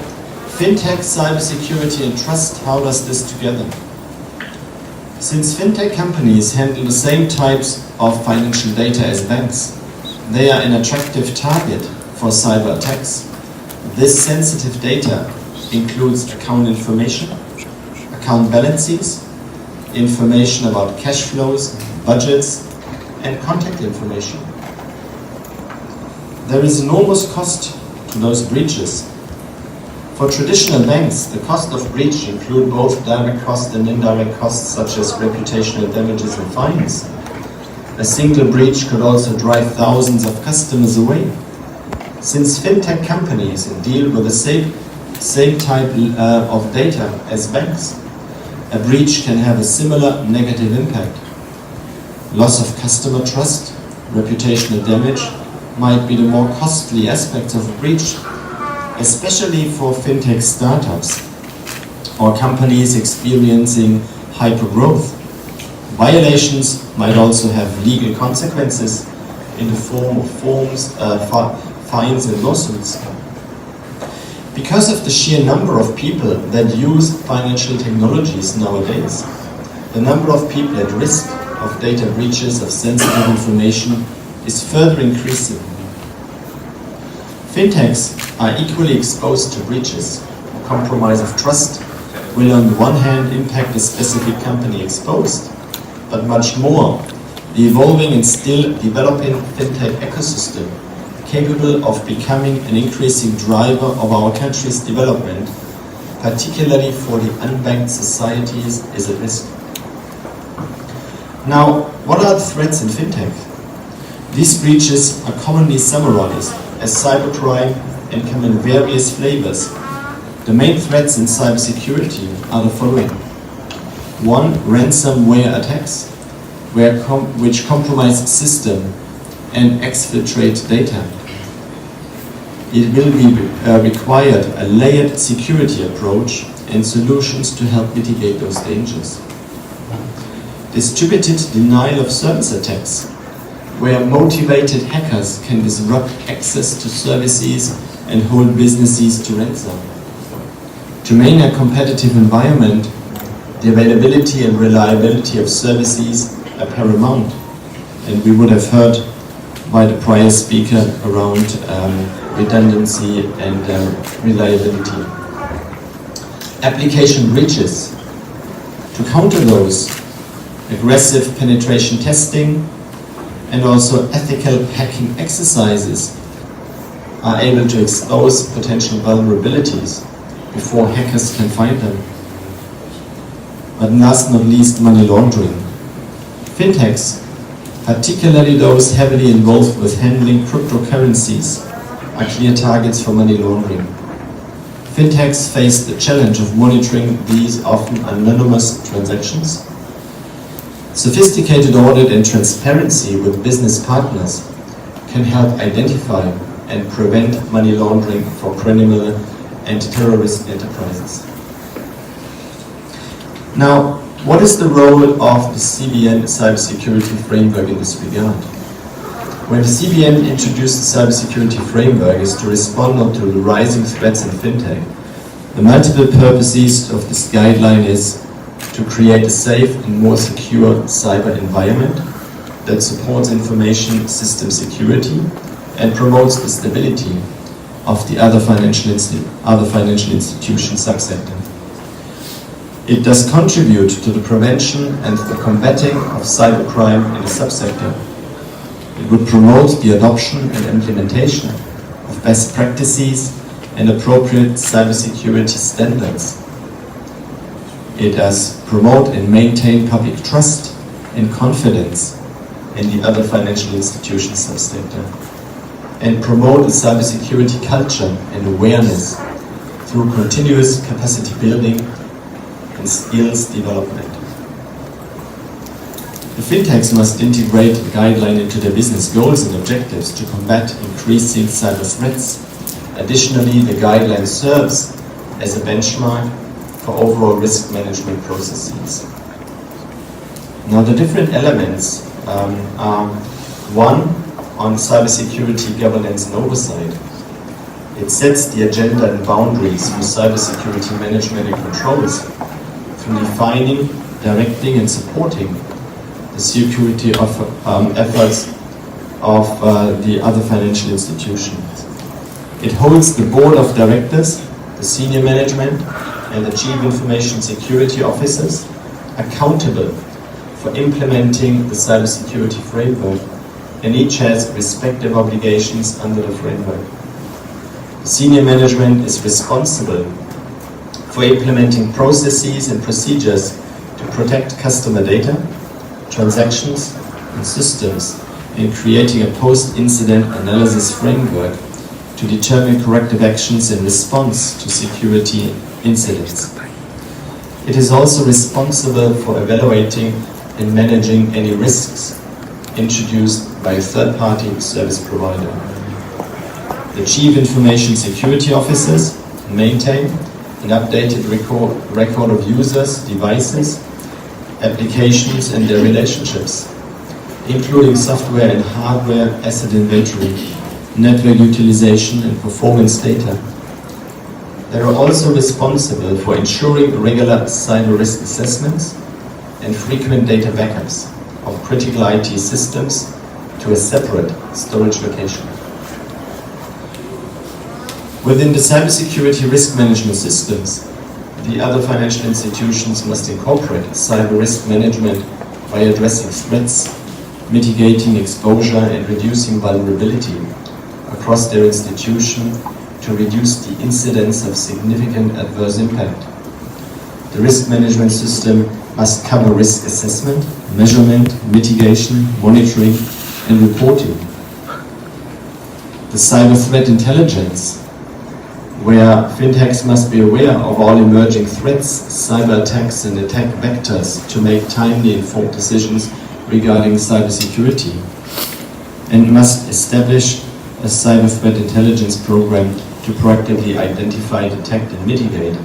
FinTech, cybersecurity and trust, how does this together? Since FinTech companies handle the same types of financial data as banks, they are an attractive target for cyber attacks. This sensitive data includes account information, account balances, information about cash flows, budgets, and contact information. There is enormous cost to those breaches. For traditional banks, the cost of breach include both direct costs and indirect costs such as reputational damages and fines. A single breach could also drive thousands of customers away. Since FinTech companies deal with the same type of data as banks, a breach can have a similar negative impact. Loss of customer trust, reputational damage might be the more costly aspects of a breach, especially for FinTech startups or companies experiencing hypergrowth. Violations might also have legal consequences in the form of fines and lawsuits. Because of the sheer number of people that use financial technologies nowadays, the number of people at risk of data breaches of sensitive information is further increasing. FinTechs are equally exposed to breaches. Compromise of trust will on the one hand impact a specific company exposed, but much more, the evolving and still developing FinTech ecosystem capable of becoming an increasing driver of our country's development, particularly for the unbanked societies, is at risk. Now, what are the threats in FinTech? These breaches are commonly summarized as cybercrime and come in various flavors, The main threats in cybersecurity are the following. One, ransomware attacks, which compromise system and exfiltrate data. It will be required a layered security approach and solutions to help mitigate those dangers. Distributed denial of service attacks, where motivated hackers can disrupt access to services and hold businesses to ransom. To maintain a competitive environment, the availability and reliability of services are paramount, and we would have heard by the prior speaker around redundancy and reliability. Application breaches. To counter those, aggressive penetration testing and also ethical hacking exercises are able to expose potential vulnerabilities before hackers can find them. But last not least, money laundering. FinTechs, particularly those heavily involved with handling cryptocurrencies, are clear targets for money laundering. FinTechs face the challenge of monitoring these often anonymous transactions. Sophisticated audit and transparency with business partners can help identify and prevent money laundering for criminal and terrorist enterprises. Now, what is the role of the CBN cybersecurity framework in this regard? When the CBN introduced the cybersecurity framework is to respond to the rising threats in FinTech. The multiple purposes of this guideline is to create a safe and more secure cyber environment that supports information system security and promotes the stability of the other financial institution subsector. It does contribute to the prevention and the combating of cybercrime in the subsector. It would promote the adoption and implementation of best practices and appropriate cybersecurity standards. It does promote and maintain public trust and confidence in the other financial institution subsector, and promote a cybersecurity culture and awareness through continuous capacity building and skills development. The FinTechs must integrate the guideline into their business goals and objectives to combat increasing cyber threats. Additionally, the guideline serves as a benchmark for overall risk management processes. Now, the different elements are one, on cybersecurity governance and oversight. It sets the agenda and boundaries for cybersecurity management and controls through defining, directing and supporting the security efforts of the other financial institutions. It holds the board of directors, the senior management and the chief information security officers accountable for implementing the cybersecurity framework, and each has respective obligations under the framework. The senior management is responsible for implementing processes and procedures to protect customer data, transactions and systems, and creating a post-incident analysis framework to determine corrective actions in response to security incidents. It is also responsible for evaluating and managing any risks introduced by a third-party service provider. The Chief Information Security Officers maintain an updated record of users, devices, applications and their relationships, including software and hardware asset inventory, network utilization and performance data. They are also responsible for ensuring regular cyber risk assessments and frequent data backups of critical IT systems to a separate storage location. Within the cybersecurity risk management systems, the other financial institutions must incorporate cyber risk management by addressing threats, mitigating exposure and reducing vulnerability across their institution to reduce the incidence of significant adverse impact. The risk management system must cover risk assessment, measurement, mitigation, monitoring, and reporting. The cyber threat intelligence where fintechs must be aware of all emerging threats, cyber attacks and attack vectors to make timely informed decisions regarding cybersecurity, and must establish a cyber threat intelligence program to proactively identify, detect and mitigate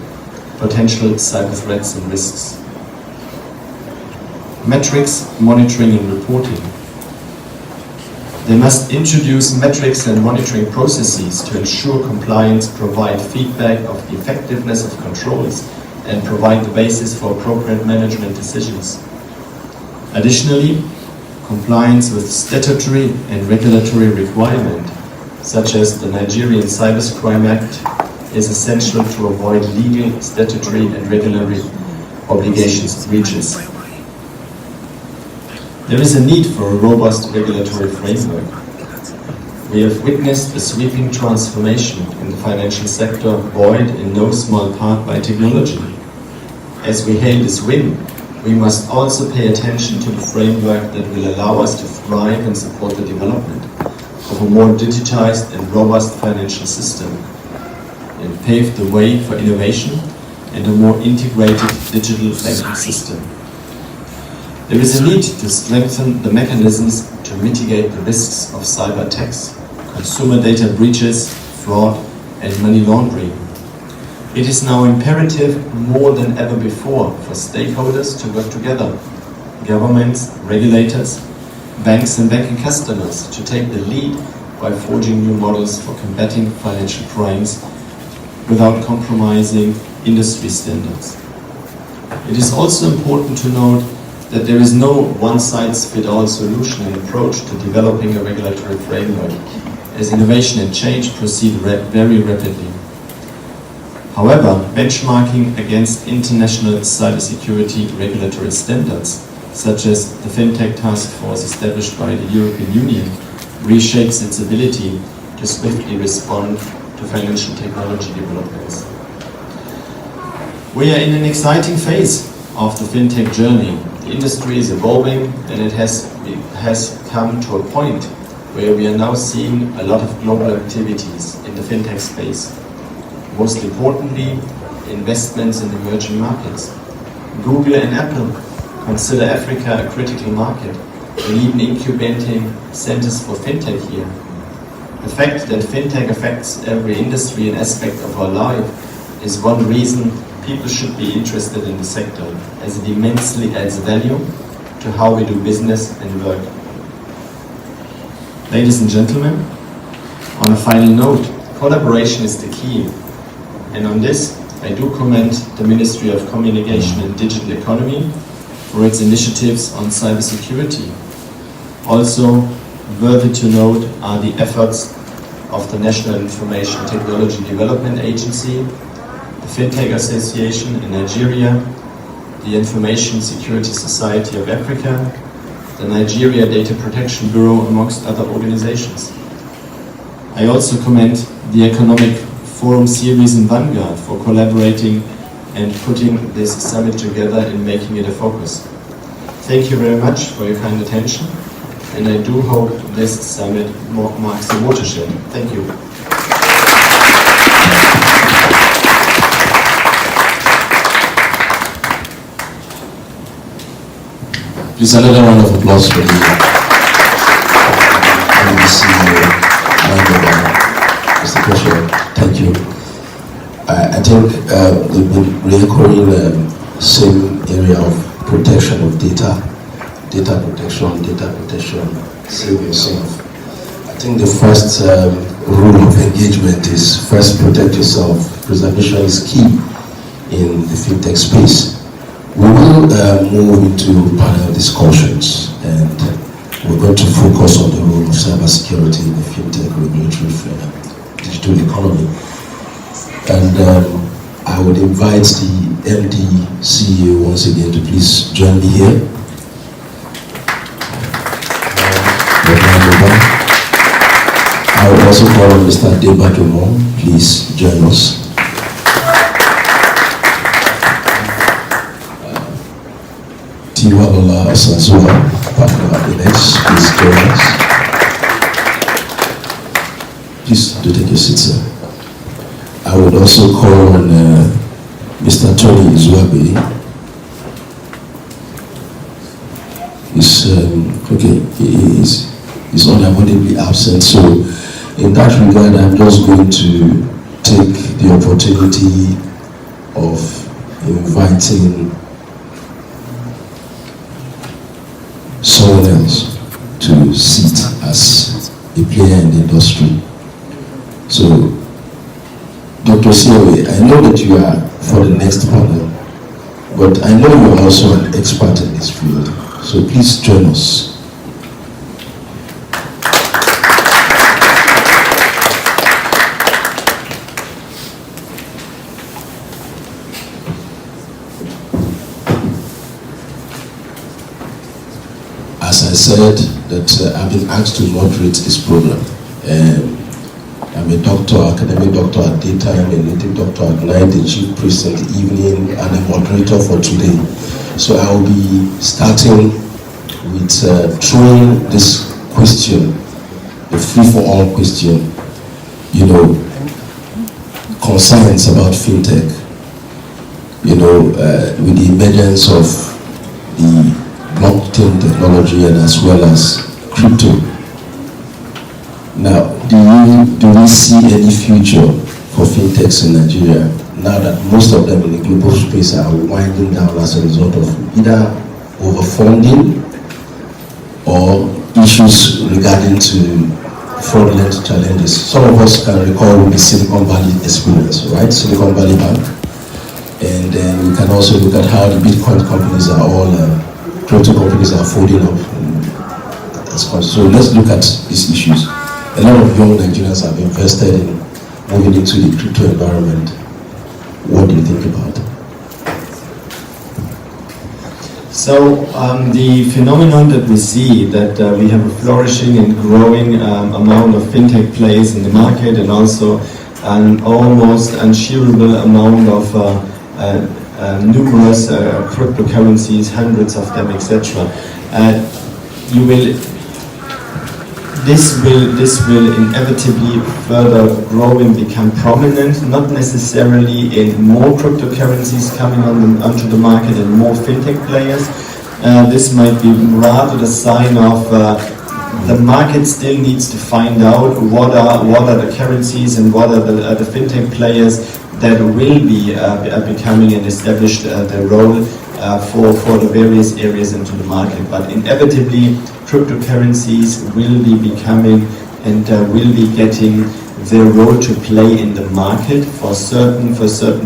potential cyber threats and risks. Metrics, monitoring and reporting. They must introduce metrics and monitoring processes to ensure compliance, provide feedback of the effectiveness of controls, and provide the basis for appropriate management decisions. Additionally, compliance with statutory and regulatory requirement, such as the Nigerian Cybercrime Act, is essential to avoid legal, statutory and regulatory obligations breaches. There is a need for a robust regulatory framework. We have witnessed a sweeping transformation in the financial sector, buoyed in no small part by technology. As we hail this win, we must also pay attention to the framework that will allow us to thrive and support the development of a more digitized and robust financial system, and pave the way for innovation and a more integrated digital banking system. There is a need to strengthen the mechanisms to mitigate the risks of cyber attacks, consumer data breaches, fraud and money laundering. It is now imperative more than ever before for stakeholders to work together, governments, regulators, banks and banking customers to take the lead by forging new models for combating financial crimes without compromising industry standards. It is also important to note that there is no one-size-fits-all solution and approach to developing a regulatory framework, as innovation and change proceed very rapidly. However, benchmarking against international cybersecurity regulatory standards, such as the FinTech task force established by the European Union, reshapes its ability to swiftly respond to financial technology developments. We are in an exciting phase of the FinTech journey. The industry is evolving and it has come to a point where we are now seeing a lot of global activities in the FinTech space. Most importantly, investments in emerging markets. Google and Apple consider Africa a critical market and even incubating centers for FinTech here. The fact that FinTech affects every industry and aspect of our life is one reason people should be interested in the sector, as it immensely adds value to how we do business and work. Ladies and gentlemen, on a final note, collaboration is the key. And on this, I do commend the Ministry of Communication and Digital Economy for its initiatives on cybersecurity. Also, worthy to note are the efforts of the National Information Technology Development Agency, the FinTech Association in Nigeria, the Information Security Society of Africa, the Nigeria Data Protection Bureau, amongst other organizations. I also commend the Economic Forum Series in Vanguard for collaborating and putting this summit together and making it a focus. Thank you very much for your kind attention, and I do hope this summit marks a watershed. Thank you. Please, another round of applause for the CEO, Mr. Keshe. Thank you. I think we've been reoccurring same area of protection of data protection, save yourself. I think the first rule of engagement is first protect yourself. Preservation is key in the FinTech space. We will move into panel discussions, and we're going to focus on the role of cybersecurity in the FinTech regulatory digital economy. And I would invite the MD CEO once again to please join me here. I would also call on Mr. Debajomo, please join us. Tiwalola Sanzua, partner at the next, please join us. Please do take your seat, sir. I would also call on Mr. Tony Izwabe. He's unavoidably absent. So in that regard, I'm just going to take the opportunity of inviting someone else to sit as a player in the industry. So, Dr. Siowe, I know that you are for the next panel, but I know you are also an expert in this field. So please join us. As I said, that I've been asked to moderate this program. I'm a doctor, academic doctor at daytime, a native doctor at night, a chief priest in the evening, and a moderator for today. So I will be starting with throwing this question, the free-for-all question, concerns about FinTech, with the emergence of the blockchain technology and as well as crypto. Now, do we see any future for fintechs in Nigeria now that most of them in the global space are winding down as a result of either overfunding or issues regarding to fraudulent challenges? Some of us can recall the Silicon Valley experience, right? Silicon Valley Bank. And then we can also look at how the Bitcoin companies are all, crypto companies are folding up. So let's look at these issues. A lot of young Nigerians have invested in moving into the crypto environment. What do you think about it? So the phenomenon that we see, that we have a flourishing and growing amount of fintech players in the market, and also an almost unshearable amount of numerous cryptocurrencies, hundreds of them, etc. This will inevitably further grow and become prominent, not necessarily in more cryptocurrencies coming onto the market and more fintech players. This might be rather the sign of the market still needs to find out what are the currencies and what are the fintech players that will be becoming and establish their role for the various areas into the market. But inevitably, cryptocurrencies will be becoming and will be getting their role to play in the market for certain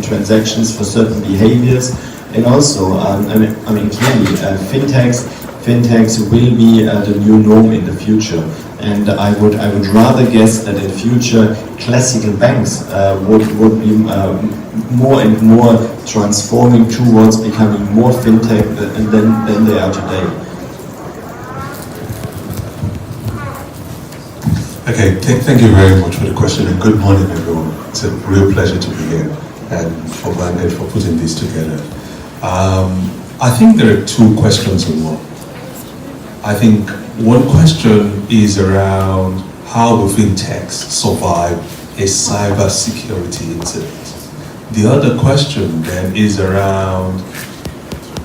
transactions, for certain behaviors, and also, clearly, fintechs will be the new norm in the future. And I would rather guess that in future classical banks would be more and more transforming towards becoming more fintech than they are today. Okay, thank you very much for the question, and good morning, everyone. It's a real pleasure to be here, and for Vanguard for putting this together. I think there are two questions in one. I think one question is around how will fintechs survive a cybersecurity incident. The other question then is around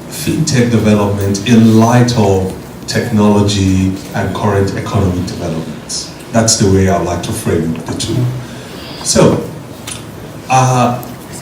fintech development in light of technology and current economic developments. That's the way I like to frame the two. So,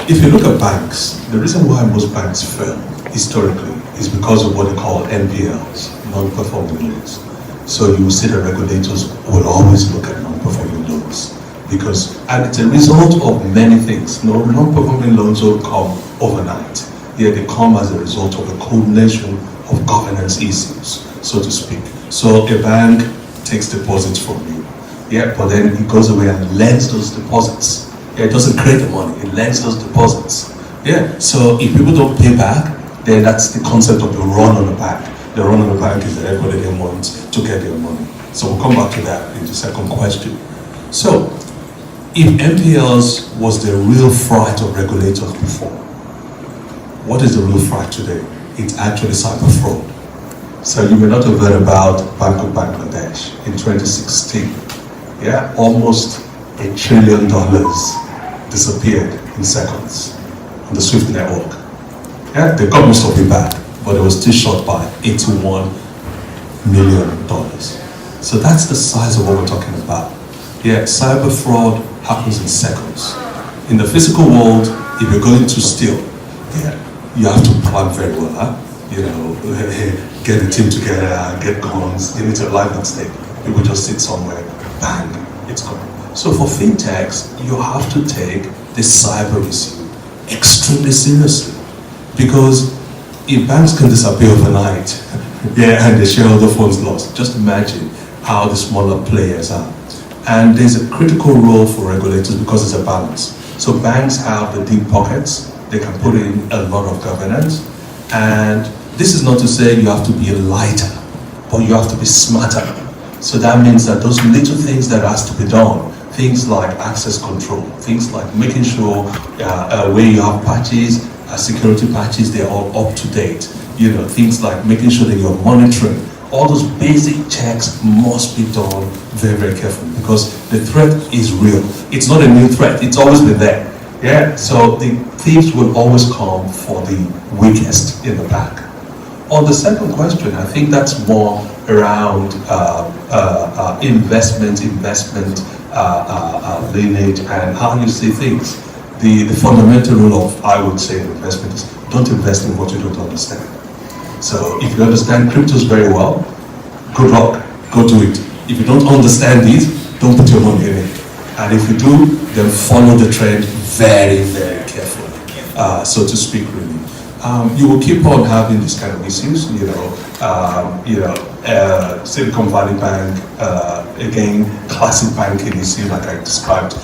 if you look at banks, the reason why most banks fail historically is because of what they call NPLs, non-performing loans. So you will see the regulators will always look at non-performing loans and it's a result of many things. Non-performing loans don't come overnight. Yeah, they come as a result of a culmination of governance issues, so to speak. So a bank takes deposits from you, but then it goes away and lends those deposits. It doesn't create the money, it lends those deposits. So if people don't pay back, then that's the concept of the run on the bank. The run on the bank is that everybody then wants to get their money. So we'll come back to that in the second question. So, if NPLs was the real fright of regulators before, what is the real fright today? It's actually cyber fraud. So you may not have heard about Bank of Bangladesh in 2016. Almost $1 trillion disappeared in seconds on the SWIFT network. Yeah, they got most of it back, but it was still short by $81 million. So that's the size of what we're talking about. Yeah, cyber fraud happens in seconds. In the physical world, if you're going to steal, yeah, you have to plan very well, huh? You know, get a team together, get guns, you need to live at stake. People just sit somewhere, bang, it's gone. So for fintechs, you have to take the cyber issue extremely seriously, because if banks can disappear overnight, yeah, and they share all the funds lost, just imagine how the smaller players are. And there's a critical role for regulators because it's a balance. So banks have the deep pockets, they can put in a lot of governance, and this is not to say you have to be lighter, but you have to be smarter. So that means that those little things that has to be done, things like access control, things like making sure where you have patches, security patches, they're all up to date. You know, things like making sure that you're monitoring. All those basic checks must be done very, very carefully, because the threat is real. It's not a new threat, it's always been there. Yeah, so the thieves will always come for the weakest in the pack. On the second question, I think that's more around investment lineage and how you see things. The fundamental rule of, I would say, investment is don't invest in what you don't understand. So if you understand cryptos very well, good luck, go do it. If you don't understand it, don't put your money in it. And if you do, then follow the trend very, very carefully, so to speak, really. You will keep on having these kind of issues, Silicon Valley Bank, again, classic banking issue like I described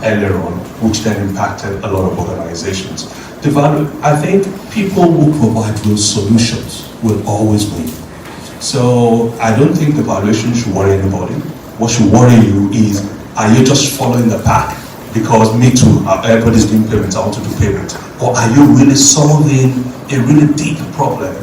earlier on, which then impacted a lot of organizations. I think people who provide real solutions will always win. So I don't think the valuation should worry anybody. What should worry you is, are you just following the pack? Because me too, everybody's doing payments, I want to do payments. Or are you really solving a really deep problem,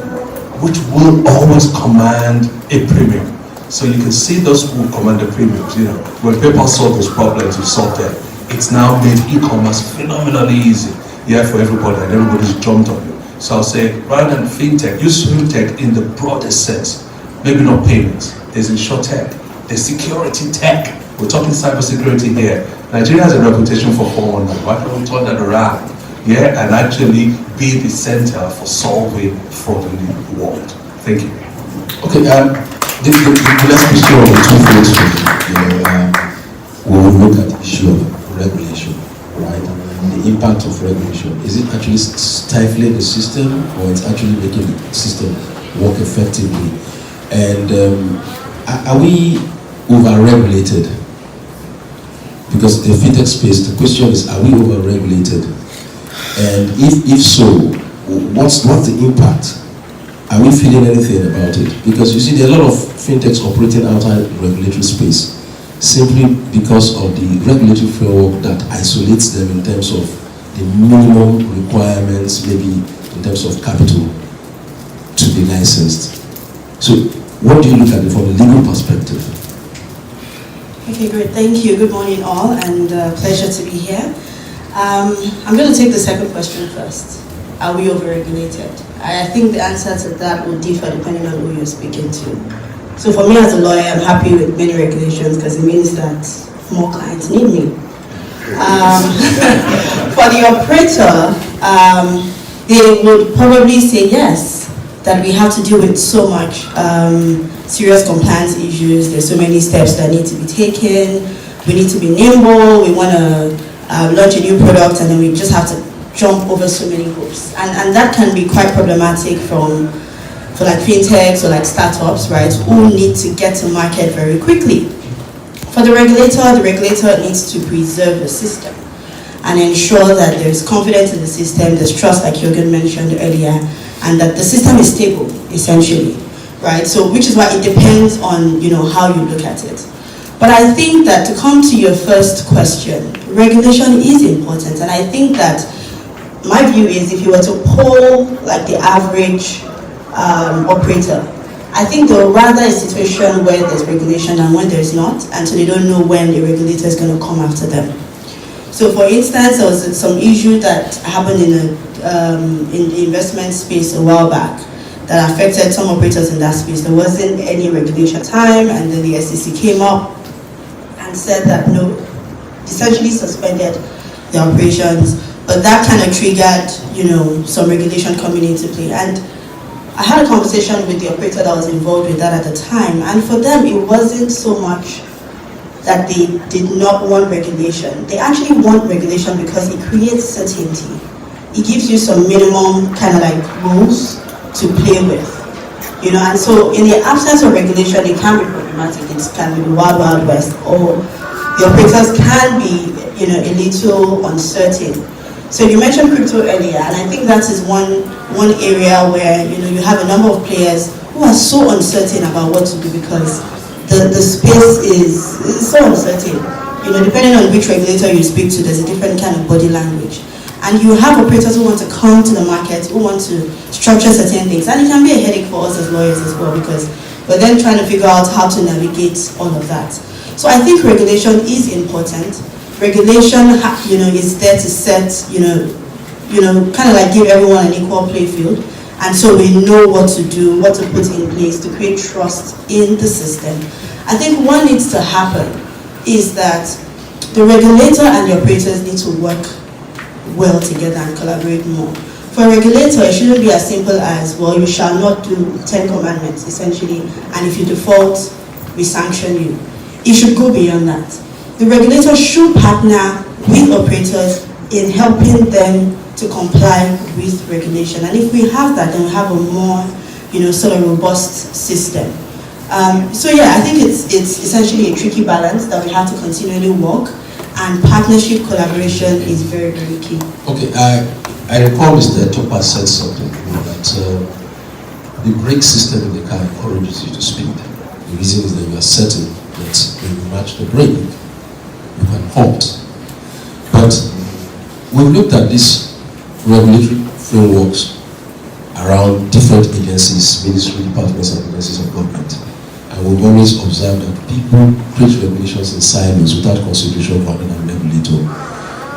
which will always command a premium? So you can see those who command the premiums, when PayPal solved those problems, we solved them. It's now made e-commerce phenomenally easy, for everybody, and everybody's jumped on it. So I'll say, rather than fintech, use fintech in the broadest sense. Maybe not payments, there's insurtech, there's security tech. We're talking cybersecurity here. Nigeria has a reputation for 419. Why don't we turn that around? And actually be the center for solving fraud in the world. Thank you. Okay, the last question of the two things we will look at the issue of regulation, right? And the impact of regulation. Is it actually stifling the system, or it's actually making the system work effectively? And are we over-regulated? Because the fintech space, the question is, are we over-regulated? And if so, what's the impact? Are we feeling anything about it? Because you see, there are a lot of fintechs operating outside regulatory space simply because of the regulatory framework that isolates them in terms of the minimum requirements, maybe in terms of capital to be licensed. So, what do you look at it from a legal perspective? Okay, great. Thank you. Good morning, all, and pleasure to be here. I'm going to take the second question first. Are we overregulated? I think the answer to that will differ depending on who you're speaking to. So for me as a lawyer, I'm happy with many regulations because it means that more clients need me. For the operator, they would probably say yes, that we have to deal with so much serious compliance issues. There's so many steps that need to be taken. We need to be nimble. We want to launch a new product, and then we just have to jump over so many hoops. And that can be quite problematic for like fintechs or like startups, right, who need to get to market very quickly. For the regulator needs to preserve the system and ensure that there's confidence in the system, there's trust, like Jürgen mentioned earlier, and that the system is stable, essentially, right? So, which is why it depends on, how you look at it. But I think that to come to your first question, regulation is important, and I think that my view is if you were to poll like the average operator, I think there will rather a situation where there's regulation and when there's not, and so they don't know when the regulator is going to come after them. So for instance, there was some issue that happened in the investment space a while back that affected some operators in that space. There wasn't any regulation at the time, and then the SEC came up and said that no, essentially suspended the operations. But that kind of triggered, some regulation coming into play. And I had a conversation with the operator that was involved with that at the time, and for them it wasn't so much that they did not want regulation. They actually want regulation because it creates certainty. It gives you some minimum kind of like rules to play with, and so in the absence of regulation, it can be problematic. It can be the wild, wild west, or the operators can be, a little uncertain. So you mentioned crypto earlier, and I think that is one area where, you have a number of players who are so uncertain about what to do because the space is so uncertain. Depending on which regulator you speak to, there's a different kind of body language. And you have operators who want to come to the market, who want to structure certain things. And it can be a headache for us as lawyers as well, because we're then trying to figure out how to navigate all of that. So I think regulation is important. Regulation, is there to set, kind of like give everyone an equal play field. And so we know what to do, what to put in place to create trust in the system. I think what needs to happen is that the regulator and the operators need to work well together and collaborate more. For a regulator, it shouldn't be as simple as, well, you shall not do 10 commandments, essentially, and if you default, we sanction you. It should go beyond that. The regulator should partner with operators in helping them to comply with regulation. And if we have that, then we have a more, sort of robust system. So yeah, I think it's essentially a tricky balance that we have to continually walk, and partnership collaboration is very, very key. Okay, I recall Mr. Topaz said something, that the brake system in the car encourages you to speed. The reason is that you are certain that when you match the brake, you can halt. But we've looked at these regulatory frameworks around different agencies, ministry, departments, and agencies of government. And we've always observed that people create regulations in silos without consideration for another regulator.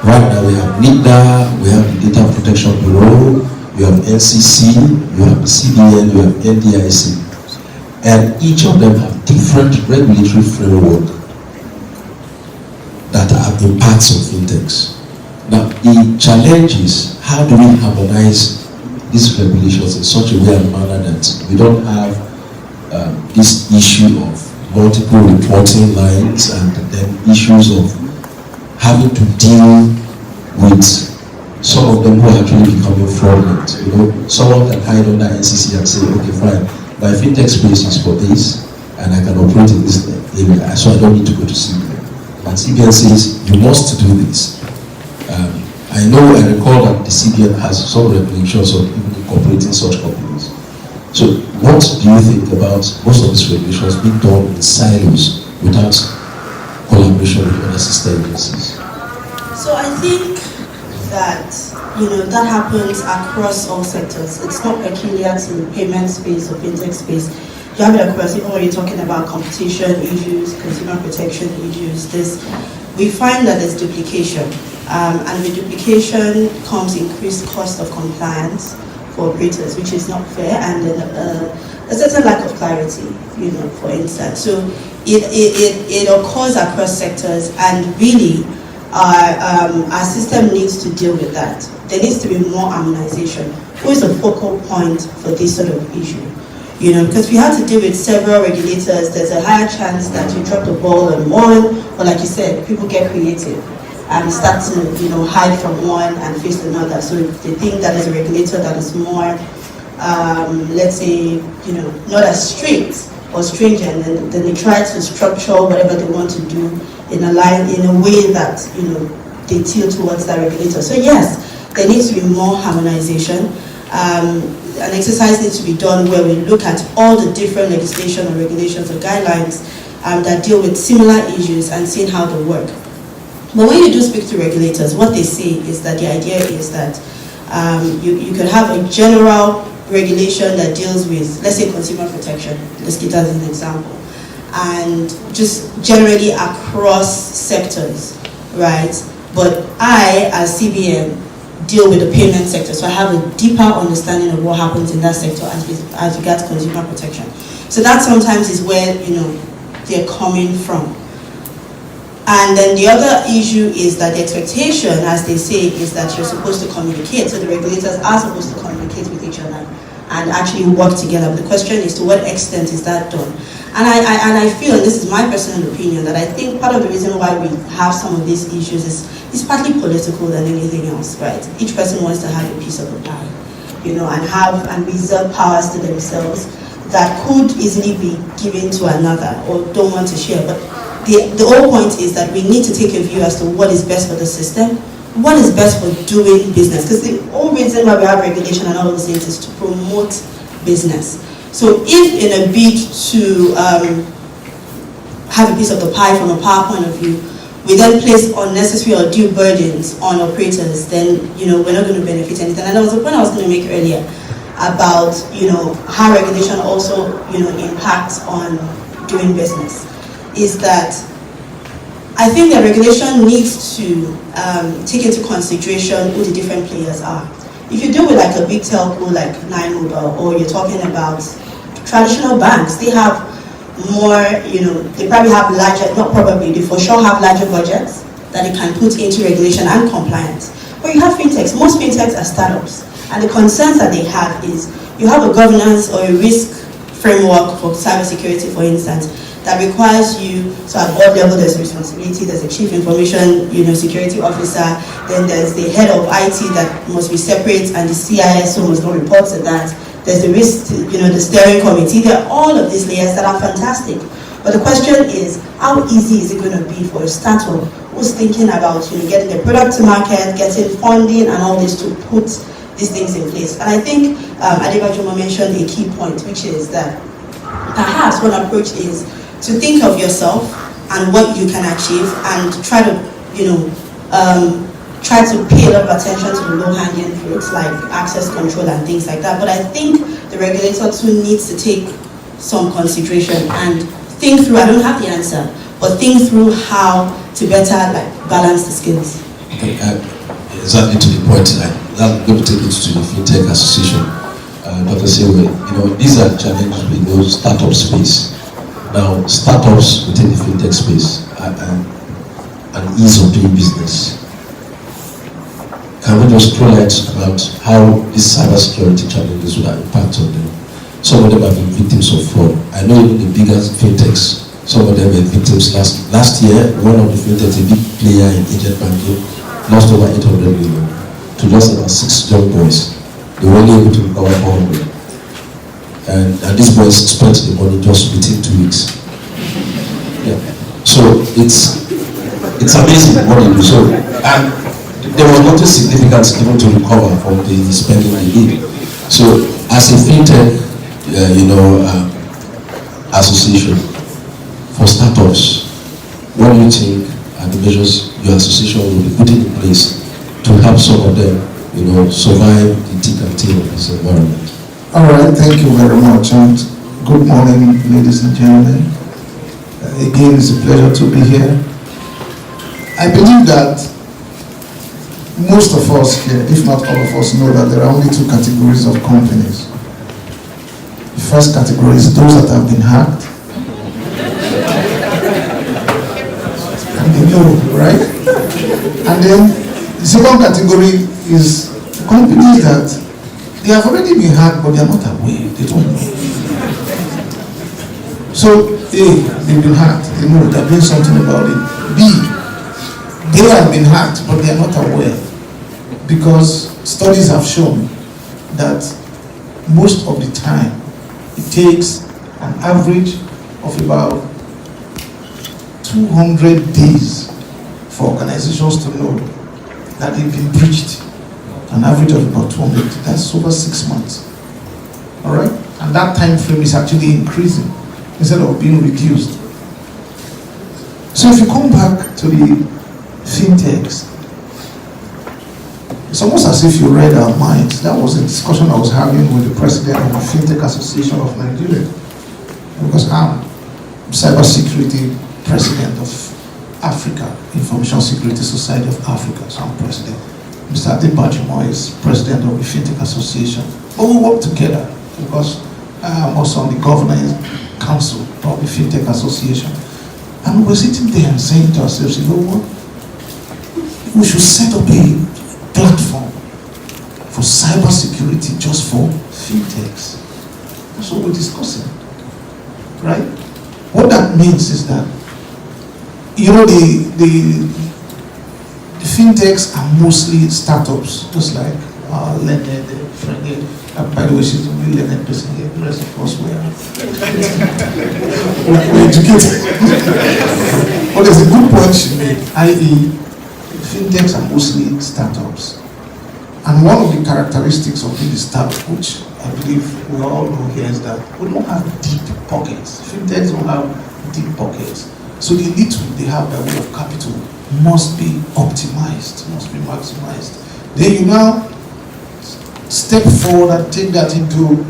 Right now we have NIDA, we have the Data Protection Bureau, we have NCC, we have the CBN, we have NDIC. And each of them have different regulatory framework that are in parts of fintechs. Now, the challenge is, how do we harmonize these regulations in such a way and manner that we don't have this issue of multiple reporting lines and then issues of having to deal with some of them who are actually becoming fraudulent. Someone can hide under NCC and say, okay, fine, my fintech space is for this, and I can operate in this area, so I don't need to go to CBN. And CBN says, you must do this. I recall that the CBN has some regulations of even incorporating such companies. So what do you think about most of these regulations being done in silos without collaboration with other sister agencies? So I think that, that happens across all sectors. It's not peculiar to the payment space or fintech space. You have it across, even when you're talking about competition issues, consumer protection issues, we find that there's duplication. And with duplication comes increased cost of compliance for operators, which is not fair, and then a certain lack of clarity, for instance. So it occurs across sectors, and really our system needs to deal with that. There needs to be more harmonization. Who is the focal point for this sort of issue? Because we have to deal with several regulators, there's a higher chance that you drop the ball on one, or like you said, people get creative and start to hide from one and face another. So if they think that there's a regulator that is more, let's say, not as strict or stringent, then they try to structure whatever they want to do in a way that they tilt towards that regulator. So yes, there needs to be more harmonization. An exercise needs to be done where we look at all the different legislation or regulations or guidelines that deal with similar issues and seeing how they work. But when you do speak to regulators, what they say is that the idea is that you could have a general regulation that deals with, let's say, consumer protection. Let's get that as an example. And just generally across sectors, right? But I, as CBN, deal with the payment sector, so I have a deeper understanding of what happens in that sector as regards consumer protection. So that sometimes is where, you know, they're coming from. And then the other issue is that the expectation, as they say, is that you're supposed to communicate. So the regulators are supposed to communicate with each other and actually work together. But the question is, to what extent is that done? And I feel, and this is my personal opinion, that I think part of the reason why we have some of these issues is partly political than anything else, right? Each person wants to have a piece of the pie, you know, and reserve powers to themselves that could easily be given to another or don't want to share. But the whole point is that we need to take a view as to what is best for the system, what is best for doing business. Because the whole reason why we have regulation and all of those things is to promote business. So if in a bid to have a piece of the pie from a power point of view, we then place unnecessary or due burdens on operators, then, you know, we're not going to benefit anything. And that was the point I was going to make earlier about, you know, how regulation also, you know, impacts on doing business. Is that I think that regulation needs to take into consideration who the different players are. If you deal with like a big telco like Nine Mobile, or you're talking about traditional banks, they have more, you know, they probably have larger, not probably, they for sure have larger budgets that they can put into regulation and compliance. But you have fintechs, most fintechs are startups, and the concerns that they have is you have a governance or a risk framework for cybersecurity, for instance, that requires you, so at board level there's responsibility, there's a chief information, you know, security officer, then there's the head of IT that must be separate, and the CISO must not report to that. There's the risk, you know, the steering committee. There are all of these layers that are fantastic. But the question is, how easy is it going to be for a startup who's thinking about, you know, getting the product to market, getting funding and all this to put these things in place? And I think Adebayo mentioned a key point, which is that perhaps one approach is to think of yourself and what you can achieve and try to, you know, try to pay a lot of attention to the low-hanging fruits like access control and things like that. But I think the regulator too needs to take some consideration and think through, I don't have the answer, but think through how to better like balance the skills. Exactly to the point, I'm going to take it to the FinTech Association. Dr. Sewe, you know, these are challenges with those startup space. Now, startups within the FinTech space and ease of doing business. Can we just throw light about how these cybersecurity challenges would have impact on them? Some of them have been victims of fraud. I know even the bigger fintechs, some of them were victims. Last year, one of the fintechs, a big player in agent banking, lost over 800 million to just about 6 young boys. They were only able to recover 400. And these boys spent the money just within 2 weeks. Yeah. So it's amazing what they do. So, and there was nothing significant given to recover from the spending they did. So, as a FinTech, association for startups, what do you think are the measures your association will be putting in place to help some of them, you know, survive the thick and thin of this environment? All right, thank you very much, and good morning, ladies and gentlemen. Again, it's a pleasure to be here. I believe that most of us here, if not all of us, know that there are only two categories of companies. The first category is those that have been hacked. And they know, right? And then the second category is companies that they have already been hacked, but they are not aware. They don't know. So, A, they've been hacked. They know they're doing something about it. B, they have been hacked, but they are not aware. Because studies have shown that most of the time, it takes an average of about 200 days for organizations to know that they've been breached. An average of about 200, that's over 6 months. All right? And that time frame is actually increasing instead of being reduced. So if you come back to the fintechs, it's almost as if you read our minds. That was a discussion I was having with the president of the FinTech Association of Nigeria. Because I'm CyberSecurity president of Africa, Information Security Society of Africa, so I'm president. Mr. Adebajimo is president of the FinTech Association. But we work together because I'm also on the governing council of the FinTech Association. And we're sitting there and saying to ourselves, you know what? We should set up a platform for cybersecurity just for FinTechs. That's what we're discussing, right? What that means is that, you know, the FinTechs are mostly startups, just like Leonard, friend. By the way, she's a really learned person here. The rest of us we're educated. But there's a good point she made, i.e., FinTechs are mostly startups. And one of the characteristics of being a startup, which I believe we all know here, is that we don't have deep pockets. FinTechs don't have deep pockets. So the little they have by way of capital must be optimized, must be maximized. Then you now step forward and take that into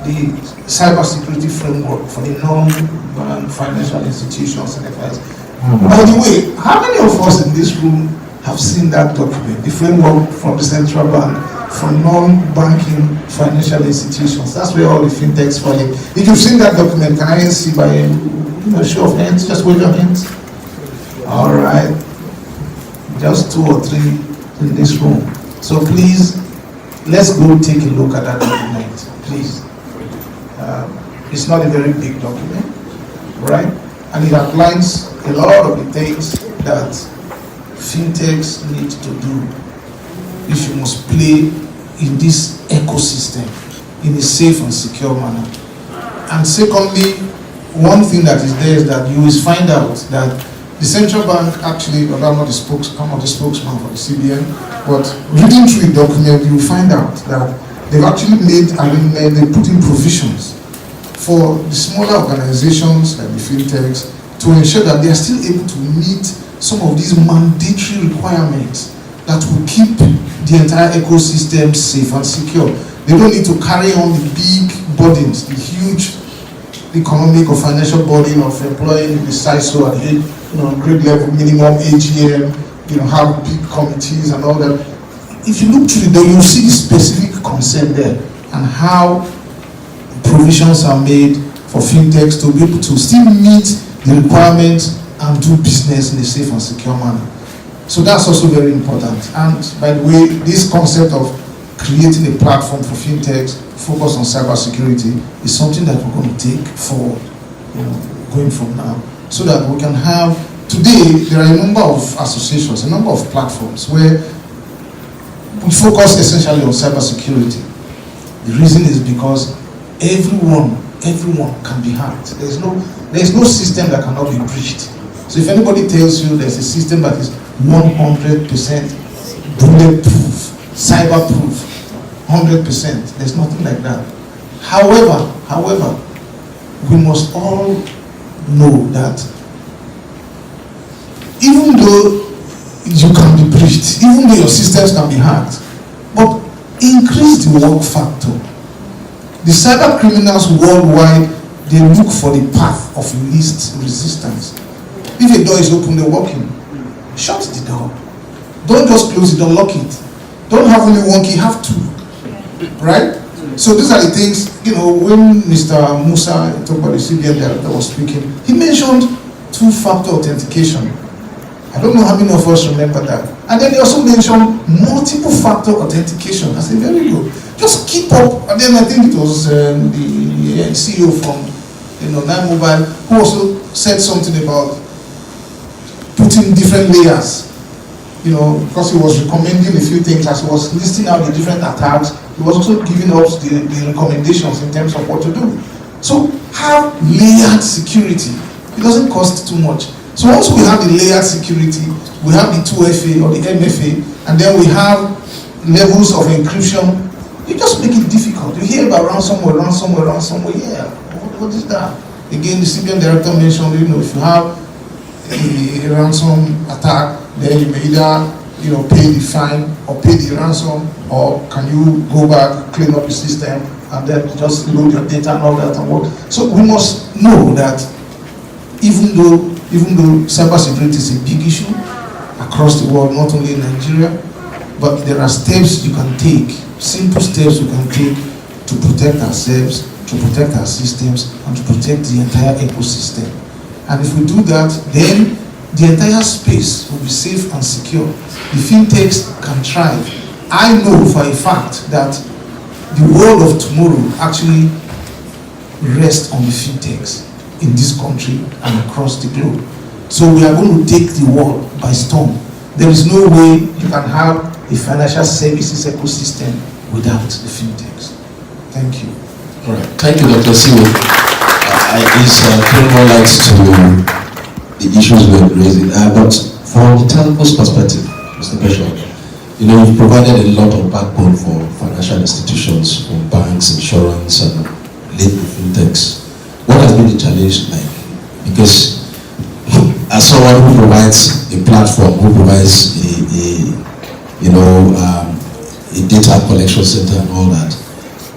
the cybersecurity framework for the non-financial institutions and FIs. By the way, how many of us in this room have seen that document, the framework from the central bank for non-banking financial institutions? That's where all the FinTechs fall in. If you've seen that document, can I see by a show of hands? Just wave your hands. All right. Just 2 or 3 in this room. So please, let's go take a look at that document, please. It's not a very big document, right? And it outlines a lot of the things that FinTechs need to do if you must play in this ecosystem in a safe and secure manner. And secondly, one thing that is there is that you will find out that the central bank actually, although I'm not the spokesman for the CBN, but reading through the document, you will find out that they've actually made arrangement, they put in provisions for the smaller organizations like the FinTechs to ensure that they are still able to meet some of these mandatory requirements that will keep the entire ecosystem safe and secure. They don't need to carry on the big burdens, the huge economic or financial burden of employing the CISO at grade level, minimum AGM, have big committees and all that. If you look through it, you'll see the specific consent there and how provisions are made for FinTechs to be able to still meet the requirements and do business in a safe and secure manner. So that's also very important. And by the way, this concept of creating a platform for FinTechs focused on cybersecurity is something that we're going to take forward, going from now, so that we can have, today there are a number of associations, a number of platforms where we focus essentially on cybersecurity. The reason is because everyone can be hacked. There's no system that cannot be breached. So if anybody tells you there's a system that is 100% bulletproof, cyberproof, 100%, there's nothing like that. However, we must all know that even though you can be breached, even though your systems can be hacked, but increase the work factor. The cyber criminals worldwide, they look for the path of least resistance. If a door is open, they walk in. Shut the door. Don't just close it, don't lock it. Don't have only one key, have 2. Right? So these are the things, when Mr. Musa talked about the CBN director was speaking, he mentioned 2-factor authentication. I don't know how many of us remember that. And then he also mentioned multiple factor authentication. I said, very good. Just keep up. And then I think it was the CEO from 9Mobile who also said something about putting different layers. Because he was recommending a few things as he was listing out the different attacks. He was also giving us the recommendations in terms of what to do. So have layered security. It doesn't cost too much. So once we have the layered security, we have the 2FA or the MFA, and then we have levels of encryption, you just make it difficult. You hear about ransomware, yeah. What is that? Again, the CBN director mentioned, if you have a ransom attack, then you may either pay the fine or pay the ransom, or can you go back, clean up the system, and then just load your data and all that and what. So we must know that even though even though cybersecurity is a big issue across the world, not only in Nigeria, but there are steps you can take, simple steps you can take to protect ourselves, to protect our systems, and to protect the entire ecosystem. And if we do that, then the entire space will be safe and secure. The fintechs can thrive. I know for a fact that the world of tomorrow actually rests on the fintechs in this country and across the globe. So we are going to take the world by storm. There is no way you can have a financial services ecosystem without the fintechs. Thank you. All right. Thank you, Dr. Siwo. It's putting more light to the issues we're raising. But from the telco's perspective, Mr. Bishop, you've provided a lot of backbone for financial institutions, from banks, insurance, and lately fintechs. What has been the challenge like? Because as someone who provides a platform, who provides a data collection center and all that,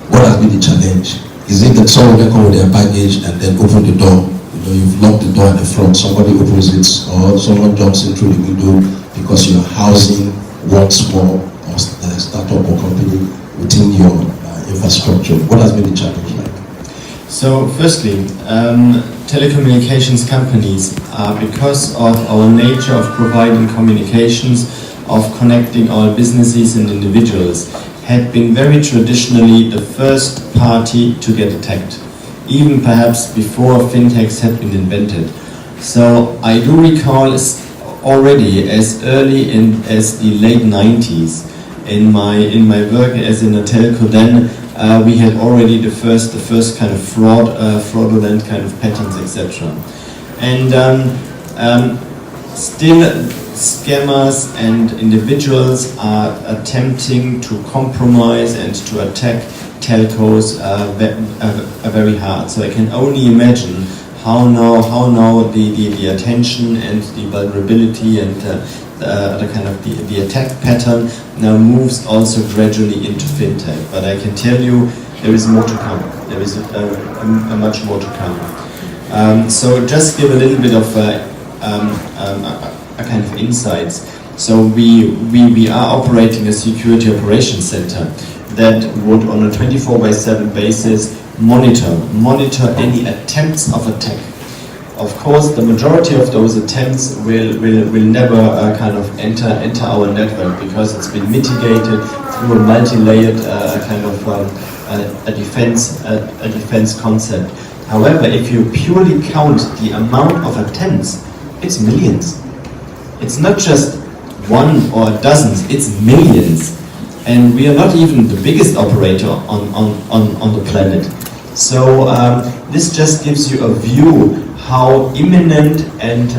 what has been the challenge? Is it that someone will come with their baggage and then open the door? You've locked the door at the front, somebody opens it, or someone jumps in through the window because you're housing one small or startup or company within your infrastructure. What has been the challenge like? So firstly, telecommunications companies, because of our nature of providing communications, of connecting our businesses and individuals, had been very traditionally the first party to get attacked, even perhaps before fintechs had been invented. So I do recall already as early as the late 90s, in my work as in a telco, then we had already the first kind of fraudulent kind of patterns, etc. And still scammers and individuals are attempting to compromise and to attack telcos very hard. So I can only imagine how now the attention and the vulnerability and the kind of the attack pattern now moves also gradually into fintech. But I can tell you there is more to come. There is a much more to come. So just give a little bit of a kind of insights. So we are operating a security operations center that would, on a 24/7 basis, monitor any attempts of attack. Of course, the majority of those attempts will never kind of enter our network, because it's been mitigated through a multi-layered kind of a defense concept. However, if you purely count the amount of attempts, it's millions. It's not just one or dozens, it's millions. And we are not even the biggest operator on the planet. So this just gives you a view how imminent and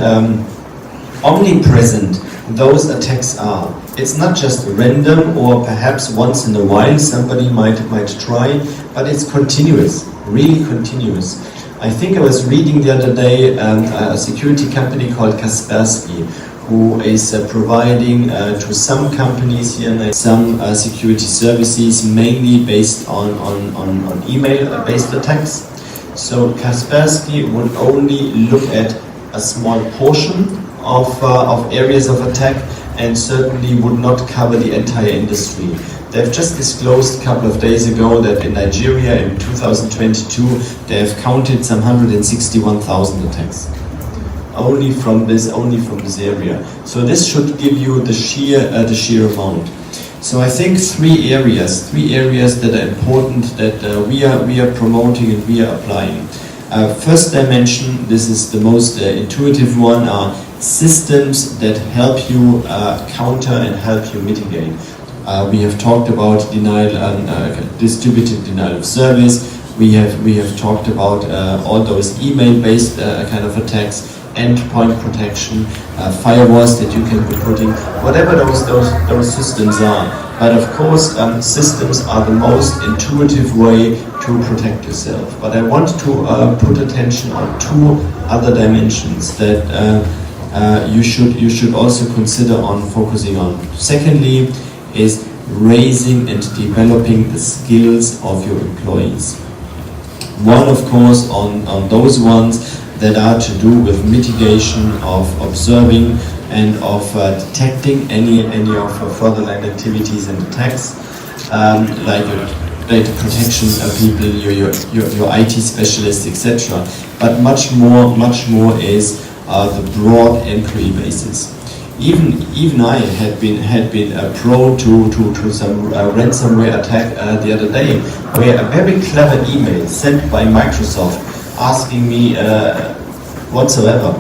omnipresent those attacks are. It's not just random or perhaps once in a while somebody might try, but it's continuous, really continuous. I think I was reading the other day a security company called Kaspersky, who is providing to some companies here some security services, mainly based on email-based attacks. So Kaspersky would only look at a small portion of areas of attack, and certainly would not cover the entire industry. They've just disclosed a couple of days ago that in Nigeria in 2022 they have counted some 161,000 attacks. Only from this area. So this should give you the sheer amount. So I think three areas that are important that we are promoting and we are applying. First dimension, this is the most intuitive one, are systems that help you counter and help you mitigate. We have talked about distributed denial of service. We have talked about all those email-based kind of attacks, endpoint protection, firewalls that you can be putting, whatever those systems are. But of course, systems are the most intuitive way to protect yourself. But I want to put attention on two other dimensions that you should also consider on focusing on. Secondly, is raising and developing the skills of your employees. One, of course, on those ones that are to do with mitigation, of observing, and of detecting any of fraudulent activities and attacks, like data protection people, your IT specialists, etc. But much more is the broad employee basis. Even I had been prone to some ransomware attack the other day, where a very clever email sent by Microsoft asking me whatsoever,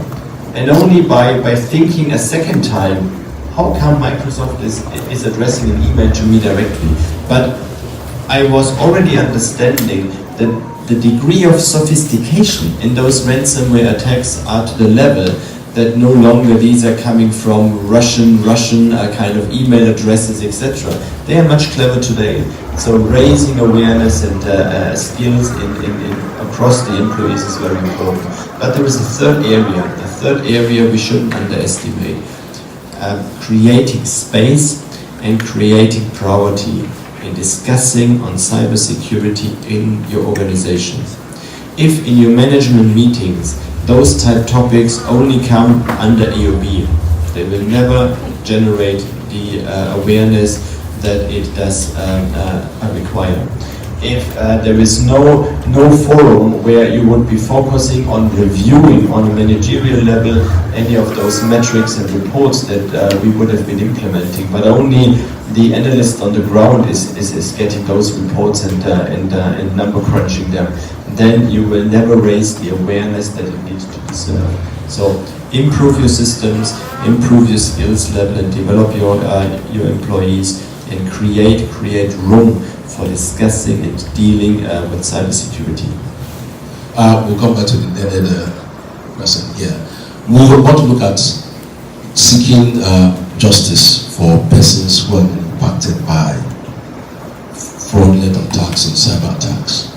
and only by thinking a second time, how come Microsoft is addressing an email to me directly? But I was already understanding that the degree of sophistication in those ransomware attacks are to the level that no longer these are coming from Russian kind of email addresses, etc. They are much clever today. So raising awareness and skills across the employees is very important. But there is a third area we shouldn't underestimate. Creating space and creating priority in discussing on cybersecurity in your organization. If in your management meetings those type topics only come under AOB, they will never generate the awareness that it does require. If there is no forum where you would be focusing on reviewing on a managerial level any of those metrics and reports that we would have been implementing, but only the analyst on the ground is getting those reports and number crunching them, then you will never raise the awareness that it needs to be served. So improve your systems, improve your skills level, and develop your employees, and create room for discussing and dealing with cybersecurity. We'll come back to the dead person here. We want to look at seeking justice for persons who have been impacted by fraudulent attacks and cyber attacks.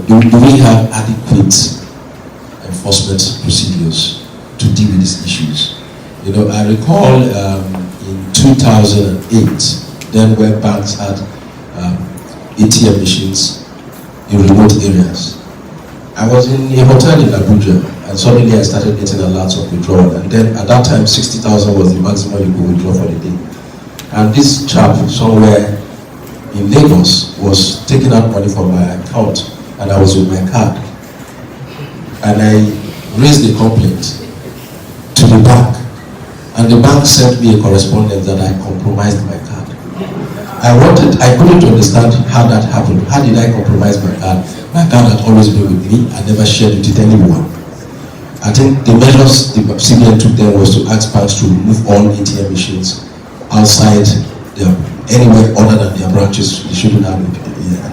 Do we have adequate enforcement procedures to deal with these issues? I recall in 2008, then where banks had ATM machines in remote areas. I was in a hotel in Abuja, and suddenly I started getting alerts of withdrawal, and then at that time 60,000 was the maximum you could withdraw for the day. And this chap somewhere in Lagos was taking out money from my account, and I was with my card, and I raised a complaint to the bank, and the bank sent me a correspondence that I compromised my card. I couldn't understand how that happened. How did I compromise my card? My card had always been with me. I never shared it with anyone. I think the measures the CBN took then was to ask banks to remove all ATM machines outside anywhere other than their branches. They shouldn't have an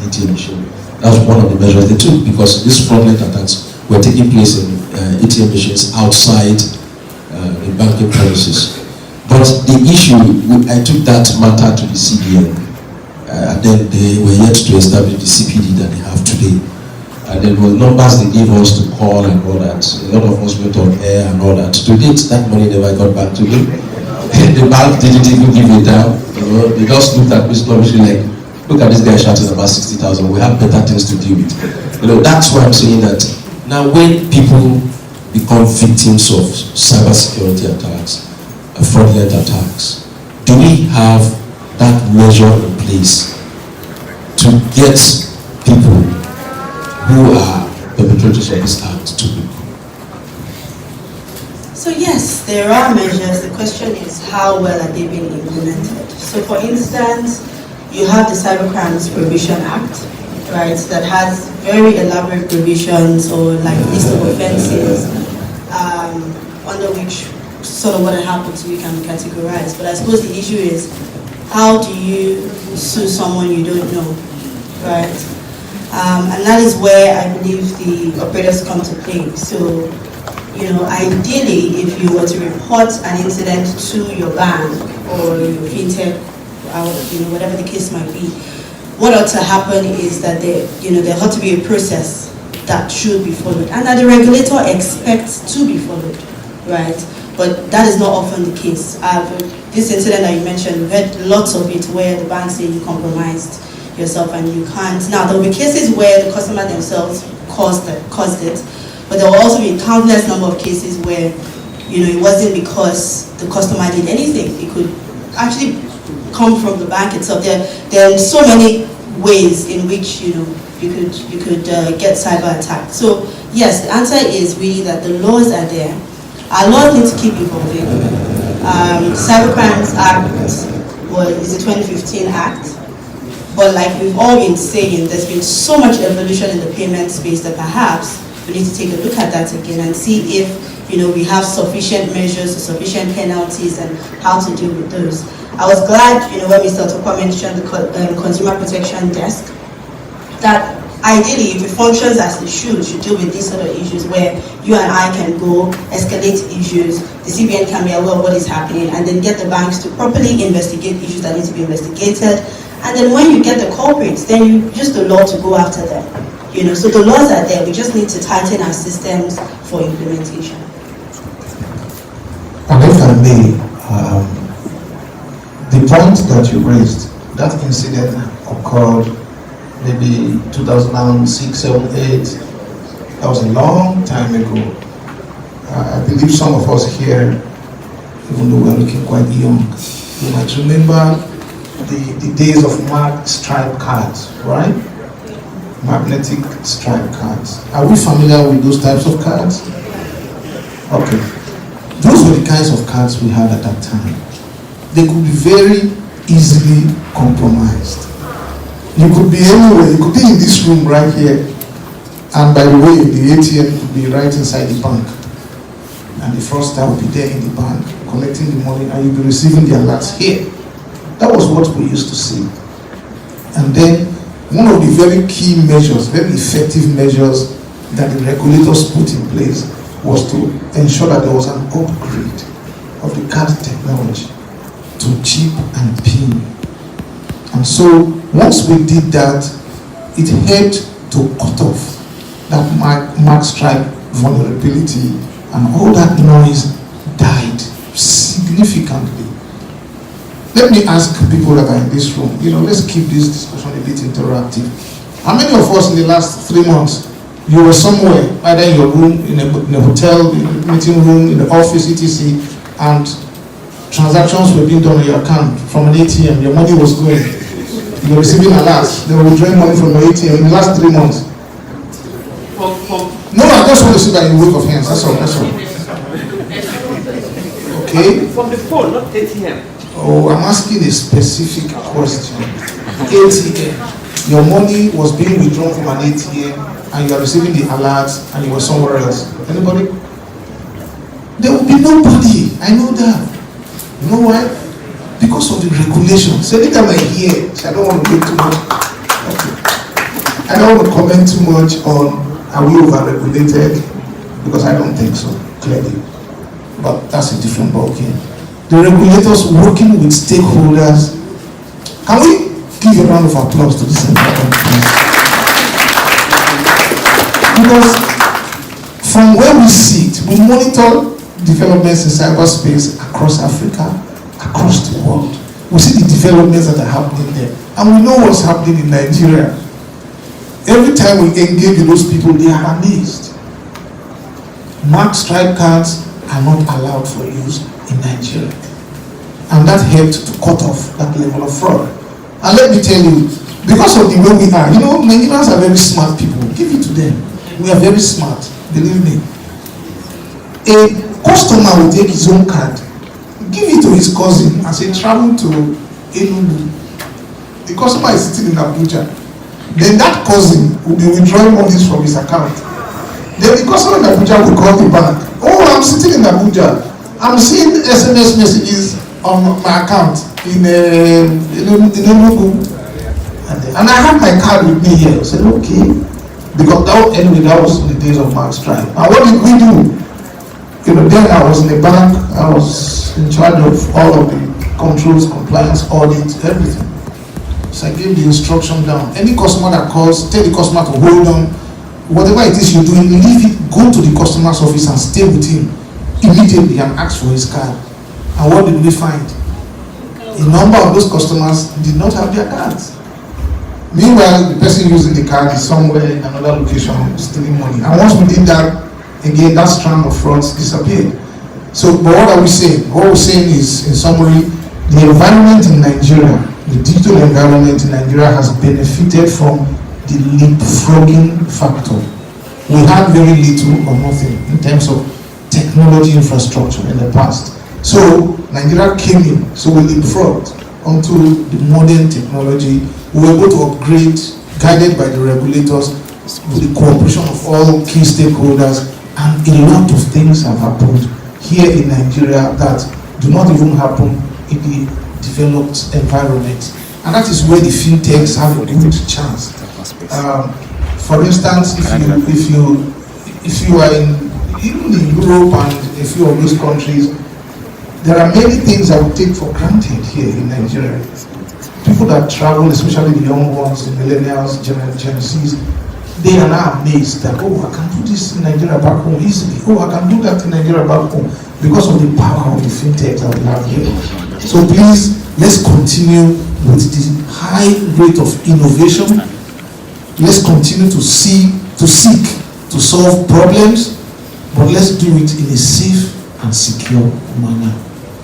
ATM machine. That was one of the measures they took, because these fraudulent attacks were taking place in ATM machines outside the banking premises. But the issue, I took that matter to the CBN, and then they were yet to establish the CPD that they have today. And there were numbers they gave us to call and all that. A lot of us went on air and all that. To date, that money never got back to me. The bank didn't even give it down. They just looked at me sluggishly like, look at this guy shouting about 60,000. We have better things to deal with. That's why I'm saying that now when people become victims of cybersecurity attacks, fraudulent attacks, do we have that measure in place to get people who are perpetrators of this act to be? So yes, there are measures. The question is, how well are they being implemented? So for instance, you have the Cybercrimes Prohibition Act, right, that has very elaborate provisions or like list of offenses under which sort of what happened to you can be categorized. But I suppose the issue is, how do you sue someone you don't know, right? And that is where I believe the operators come to play. So, ideally, if you were to report an incident to your bank or your FinTech, whatever the case might be, what ought to happen is that there ought to be a process that should be followed, and that the regulator expects to be followed, right? But that is not often the case. This incident that you mentioned, we've had lots of it where the bank say you compromised yourself and you can't. Now, there will be cases where the customer themselves caused it, But there will also be countless number of cases where, it wasn't because the customer did anything. It could actually come from the bank itself. There are so many ways in which you could get cyber attack. So yes, the answer is really that the laws are there. Our laws need to keep evolving. Cybercrimes Act is a 2015 act, but like we've all been saying, there's been so much evolution in the payment space that perhaps we need to take a look at that again and see if we have sufficient measures, sufficient penalties, and how to deal with those. I was glad, when Mr. Tokwa mentioned the Consumer Protection Desk, that ideally, if it functions as it should deal with these sort of issues where you and I can go escalate issues, the CBN can be aware of what is happening, and then get the banks to properly investigate issues that need to be investigated. And then when you get the culprits, then you use the law to go after them. So the laws are there. We just need to tighten our systems for implementation. And if I may, the point that you raised, that incident occurred maybe 2006, 7, 8. That was a long time ago. I believe some of us here, even though we're looking quite young, you might remember the days of marked stripe cards, right? Magnetic stripe cards. Are we familiar with those types of cards? Okay. Those were the kinds of cards we had at that time. They could be very easily compromised. You could be anywhere. You could be in this room right here. And by the way, the ATM could be right inside the bank. And the fraudster would be there in the bank, collecting the money, and you'll be receiving the alerts here. That was what we used to see. And then, one of the very key measures, very effective measures that the regulators put in place was to ensure that there was an upgrade of the card technology to chip and PIN. And so, once we did that, it helped to cut off that mark stripe vulnerability, and all that noise died significantly. Let me ask people that are in this room, let's keep this discussion a bit interactive. How many of us in the last 3 months, you were somewhere, either in your room, in a hotel, in a meeting room, in the office, etc., and transactions were being done on your account from an ATM, your money was going, you were receiving alerts, they were withdrawing money from your ATM in the last 3 months? No, I just want to see that in wave of hands, that's all. Okay? From the phone, not ATM. Oh, I'm asking a specific question. ATM. Your money was being withdrawn from an ATM and you are receiving the alerts and you were somewhere else. Anybody? There will be nobody. I know that. You know why? Because of the regulations. So anytime I hear, I don't want to get too much. Okay. I don't want to comment too much on are we over-regulated, because I don't think so, clearly. But that's a different ballgame. The regulators working with stakeholders. Can we give a round of applause to this important place? Because from where we sit, we monitor developments in cyberspace across Africa, across the world. We see the developments that are happening there. And we know what's happening in Nigeria. Every time we engage with those people, they are amazed. Marked stripe cards are not allowed for use in Nigeria. And that helped to cut off that level of fraud. And let me tell you, because of the way we are, Nigerians are very smart people. Give it to them. We are very smart, believe me. A customer will take his own card, give it to his cousin as he travel to Enugu. The customer is sitting in Abuja. Then that cousin will be withdrawing monies from his account. Then the customer in Abuja will call the bank. Oh, I'm sitting in Abuja. I'm seeing SMS messages on my account in Enugu. And I have my card with me here. I said, okay. Because that was in the days of Mark Stripe. And what did we do? Then I was in the bank. I was in charge of all of the controls, compliance, audit, everything. So I gave the instruction down. Any customer that calls, tell the customer to hold on. Whatever it is you're doing, leave it, go to the customer's office and stay with him immediately and ask for his card. And what did we find? A number of those customers did not have their cards. Meanwhile, the person using the card is somewhere in another location stealing money. And once we did that, again, that strand of frauds disappeared. So, but what are we saying? What we're saying is, in summary, the environment in Nigeria, the digital environment in Nigeria has benefited from the leapfrogging factor. We had very little or nothing in terms of technology infrastructure in the past. So Nigeria came in, so we leapfrogged onto the modern technology. We were able to upgrade, guided by the regulators, with the cooperation of all key stakeholders, and a lot of things have happened here in Nigeria that do not even happen in the developed environment. And that is where the fintechs have a good chance. For instance, if you are even in Europe and a few of those countries, there are many things I would take for granted here in Nigeria. People that travel, especially the young ones, the millennials, Gen Zs, they are now amazed that, oh, I can do this in Nigeria back home easily. Oh, I can do that in Nigeria back home because of the power of the fintech that we have here. So please, let's continue with the high rate of innovation. Let's continue to seek to solve problems, but let's do it in a safe and secure manner.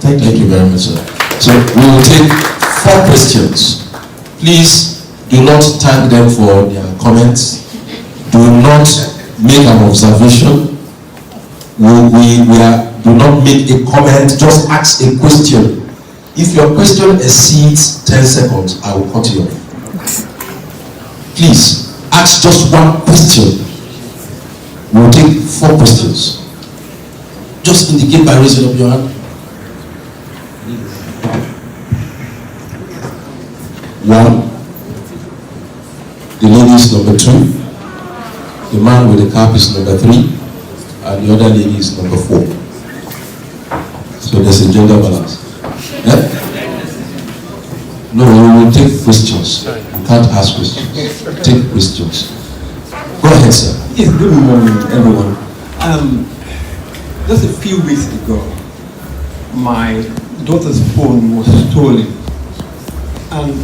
Thank you very much, sir. So we will take 4 questions. Please do not thank them for their comments. Do not make an observation. Do not make a comment, just ask a question. If your question exceeds 10 seconds, I will cut you off. Please, ask just one question. We'll take 4 questions. Just indicate by raising up your hand. 1. The lady is number 2. The man with the cap is number 3. And the other lady is number 4. So there's a gender balance. Yeah? No, we will take questions. You can't ask questions. Take questions. Go ahead, sir. Yes, good morning, everyone. Just a few weeks ago, my daughter's phone was stolen, and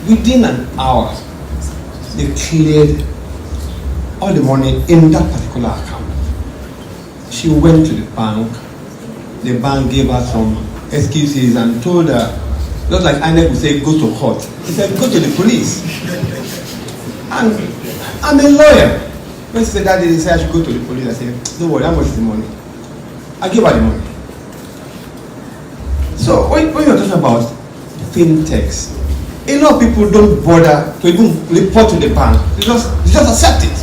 within an hour, they cleared all the money in that particular account. She went to the bank gave her some excuses and told her, just like INEC would say, go to court. He said, go to the police. And I'm a lawyer. When she said that, they said I should go to the police. I said, don't worry, how much is the money? I give her the money. So when you're talking about fintechs, a lot of people don't bother to even report to the bank. They just accept it.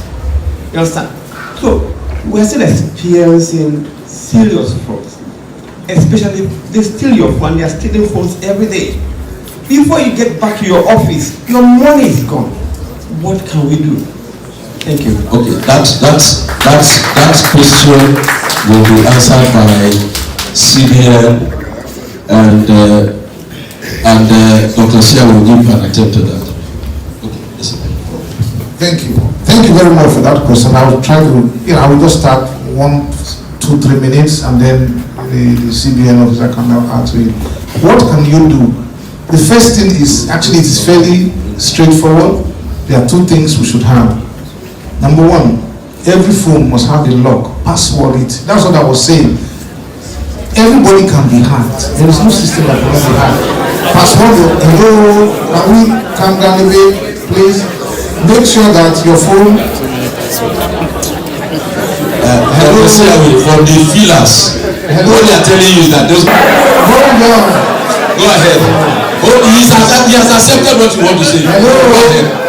You understand? So we're still experiencing serious frauds. Especially they steal your phone, they are stealing phones every day. Before you get back to your office, your money is gone. What can we do? Thank you. Okay, that question will be answered by CBN and Dr. Sia will give an attempt to that. Okay, listen. Thank you. Thank you very much for that question. I will try to, I will just start 1, 2, 3 minutes and then the CBN officer can now add to it. What can you do? The first thing is, actually it is fairly straightforward. There are 2 things we should have. Number 1, every phone must have a lock, password it. That's what I was saying. Everybody can be hacked. There is no system that cannot be hacked. Password your, hello, can we calm down a bit, please? Make sure that your phone, for the feelers, what they are telling you is that those. hold on. Go ahead. He has accepted what you want to say. Hello,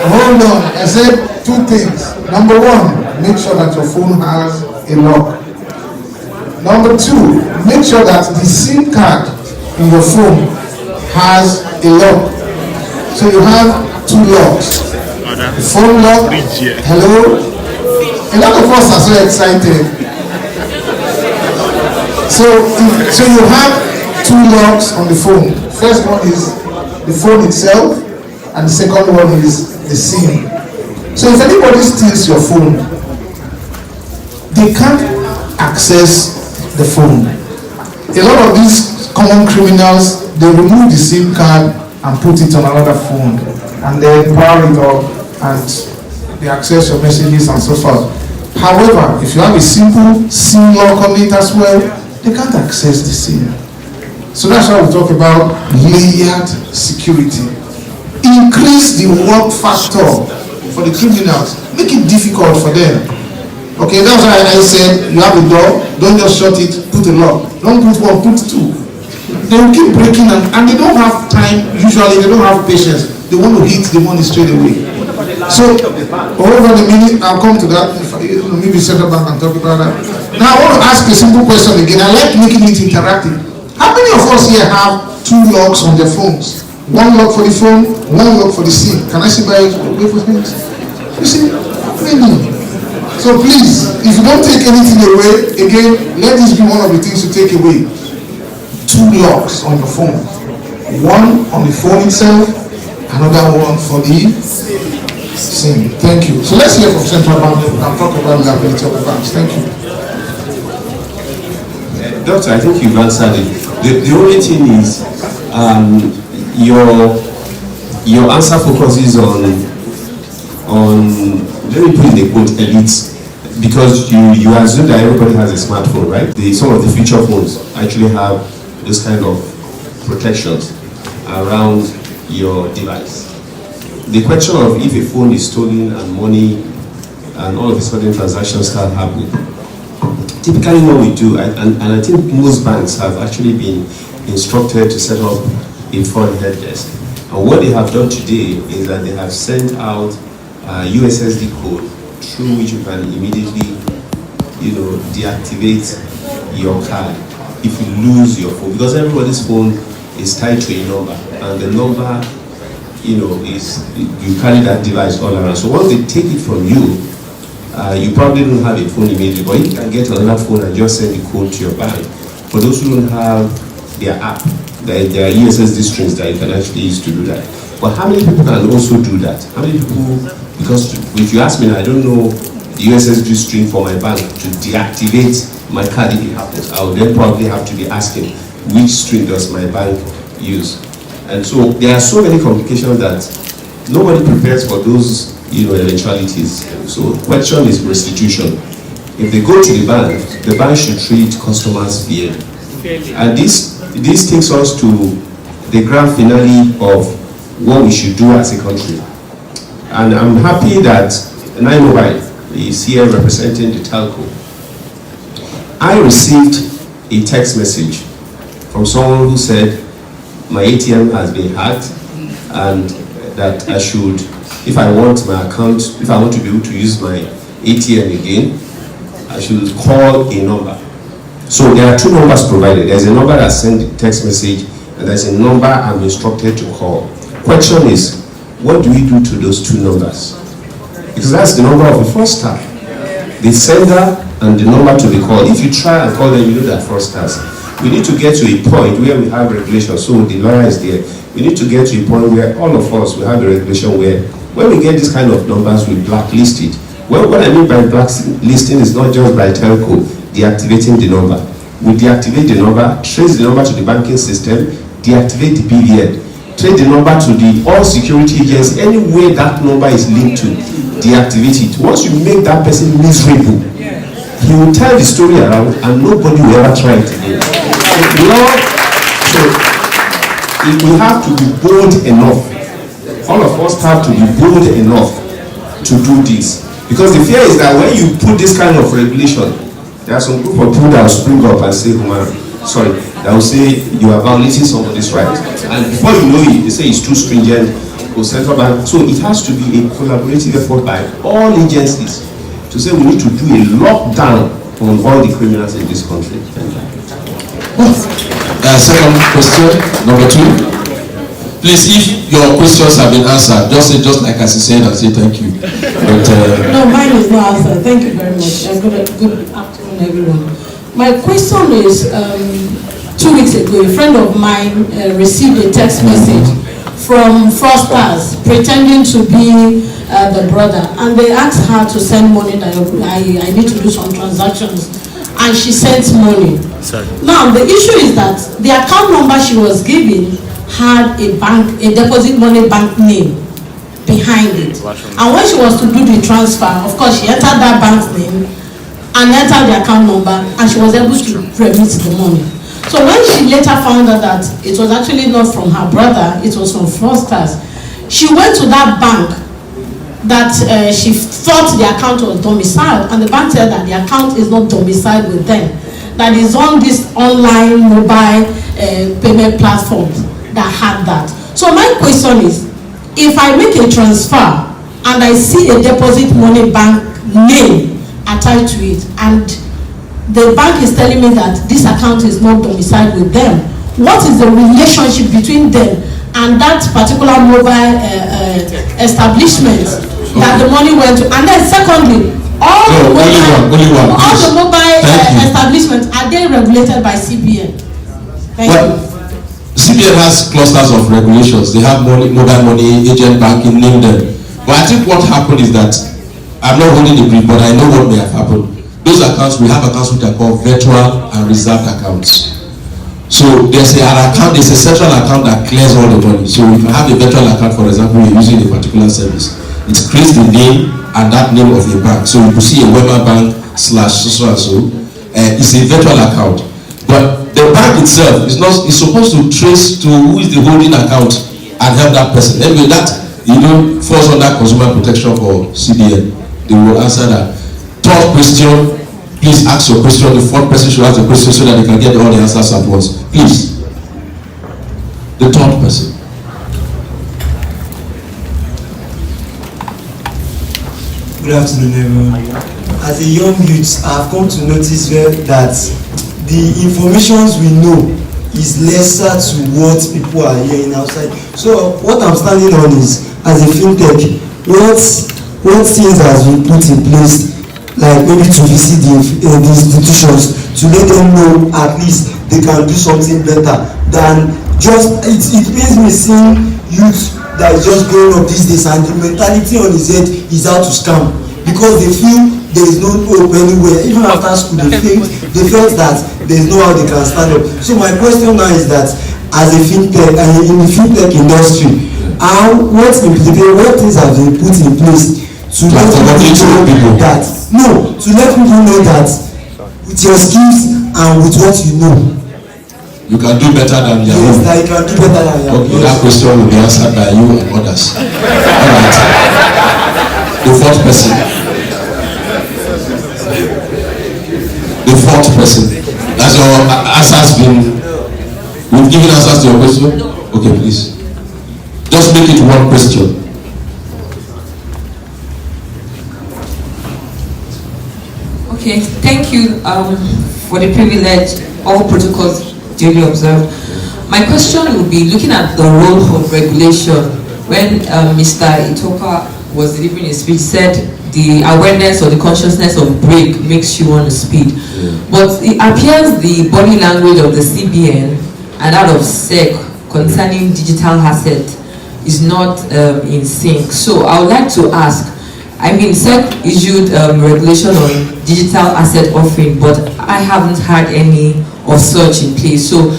hold on. I said 2 things. Number 1, make sure that your phone has a lock. Number 2, make sure that the SIM card in your phone has a lock. So you have 2 locks. The phone lock. Hello. A lot of us are so excited. So you have 2 locks on the phone. First one is the phone itself, and the second one is the SIM. So if anybody steals your phone, they can't access the phone. A lot of these common criminals, they remove the SIM card and put it on another phone, and then power it up, and they access your messages and so forth. However, if you have a simple SIM lock on it as well, they can't access the SIM. So that's why we talk about layered security. Increase the work factor for the criminals. Make it difficult for them. Okay, that's why I said you have a door, don't just shut it, put a lock. Don't put one, put two. They will keep breaking and they don't have time, usually they don't have patience. They want to hit the money straight away. So, over the minute, I'll come to that, maybe Central Bank and talk about that. Now I want to ask a simple question again. I like making it interactive. How many of us here have two locks on their phones? One lock for the phone, one lock for the SIM. Can I see by wait for things? You see, many. So please, if you don't take anything away, again, let this be one of the things to take away. Two locks on your phone. One on the phone itself, another one for the SIM. Thank you. So let's hear from Central Bank and talk about the ability of the banks. Thank you. Doctor, I think you've answered it. The only thing is your answer focuses on let me put in the quote elites, because you assume that everybody has a smartphone, right? Some of the feature phones actually have this kind of protections around your device. The question of if a phone is stolen and money and all of a sudden transactions start happening, typically what we do, and I think most banks have actually been instructed to set up a fraud help desk. And what they have done today is that they have sent out USSD code through which you can immediately, deactivate your card if you lose your phone, because everybody's phone is tied to a number, and the number, is you carry that device all around. So once they take it from you, you probably don't have a phone immediately, but you can get another phone and just send the code to your bank. For those who don't have their app, there are USSD strings that you can actually use to do that. But how many people can also do that? How many people, because if you ask me, I don't know the USSD string for my bank to deactivate my card if it happens. I would then probably have to be asking, which string does my bank use? And so there are so many complications that nobody prepares for those eventualities. So the question is restitution. If they go to the bank should treat customers fairly. And this takes us to the grand finale of what we should do as a country. And I'm happy that Nine Mobile is here representing the telco. I received a text message from someone who said my ATM has been hacked and that I should, if I want my account, if I want to be able to use my ATM again, I should call a number. So there are two numbers provided. There's a number that sent the text message and there's a number I'm instructed to call. Question is, what do we do to those two numbers? Because that's the number of the fraudster. The sender and the number to be called. If you try and call them, you know that fraudsters. We need to get to a point where we have regulation. So the lawyer is there. We need to get to a point where all of us will have a regulation where when we get this kind of numbers, we blacklist it. Well, what I mean by blacklisting is not just by telco deactivating the number. We deactivate the number, trace the number to the banking system, deactivate the BVN, trace the number to the all security agents, any way that number is linked to, deactivate it. Once you make that person miserable, he will tell the story around and nobody will ever try it again. So we have to be bold enough. All of us have to be bold enough to do this. Because the fear is that when you put this kind of regulation, there are some group of people that will spring up and say, that will say you are violating somebody's right. And before you know it, they say it's too stringent for central bank. So it has to be a collaborative effort by all agencies to say we need to do a lockdown on all the criminals in this country. Thank you. Second question, number 2. Please, if your questions have been answered, just say just like as you said and say thank you. But, no, mine is not answered. Thank you very much. Good afternoon, everyone. My question is, 2 weeks ago, a friend of mine received a text message from fraudsters pretending to be the brother, and they asked her to send money that I need to do some transactions, and she sent money. Sorry. Now the issue is that the account number she was given had a deposit money bank name. behind it. And when she was to do the transfer, of course, she entered that bank's name and entered the account number, and she was able to remit the money. So when she later found out that it was actually not from her brother, it was from fraudsters, she went to that bank that she thought the account was domiciled, and the bank said that the account is not domiciled with them, that is on this online mobile payment platform that had that. So my question is, if I make a transfer and I see a deposit money bank name attached to it, and the bank is telling me that this account is not domiciled with them, what is the relationship between them and that particular mobile establishment that the money went to? And then secondly, all the mobile establishments, are they regulated by CBN? Thank you. CBN has clusters of regulations. They have mobile money, agent banking, name them. But I think what happened is that, I'm not holding the brief, but I know what may have happened. Those accounts, we have accounts which are called virtual and reserved accounts. So there's a central account that clears all the money. So if you have a virtual account, for example, you're using a particular service, it creates the name and that name of a bank. So you could see a Wema Bank / so and so. It's a virtual account. But the bank itself is supposed to trace to who is the holding account and help that person. Anyway, that falls under consumer protection for CBN. They will answer that. Third question, please ask your question. The fourth person should ask the question so that they can get all the answers at once. Please. The third person. Good afternoon, everyone. As a young youth, I've come to notice that the information we know is lesser to what people are hearing outside. So what I'm standing on is, as a FinTech, what things has been put in place, like maybe to visit the institutions, to let them know at least they can do something better than just, it pains me seeing youth that is just growing up these days and the mentality on his head is how to scam, because they feel there is no hope anywhere. Even after school, they felt that there is no how they can stand up. So my question now is that, as a FinTech, and in the FinTech industry, what things have been put in place to let people know that, with your skills and with what you know, you can do better than your own. Yes, that you can do better than your own. Okay, that question will be answered by you and others. All right. The fourth person. The fourth person. Has your answers been? We've given answers to your question. Okay, please. Just make it one question. Okay, thank you for the privilege. All protocols duly observed. My question will be looking at the role of regulation. When Mr. Itoka was delivering his speech, said the awareness or the consciousness of brake makes you want to speed. But it appears the body language of the CBN and that of SEC concerning digital asset is not in sync. So I would like to ask, I mean, SEC issued regulation on digital asset offering, but I haven't had any of such in place. So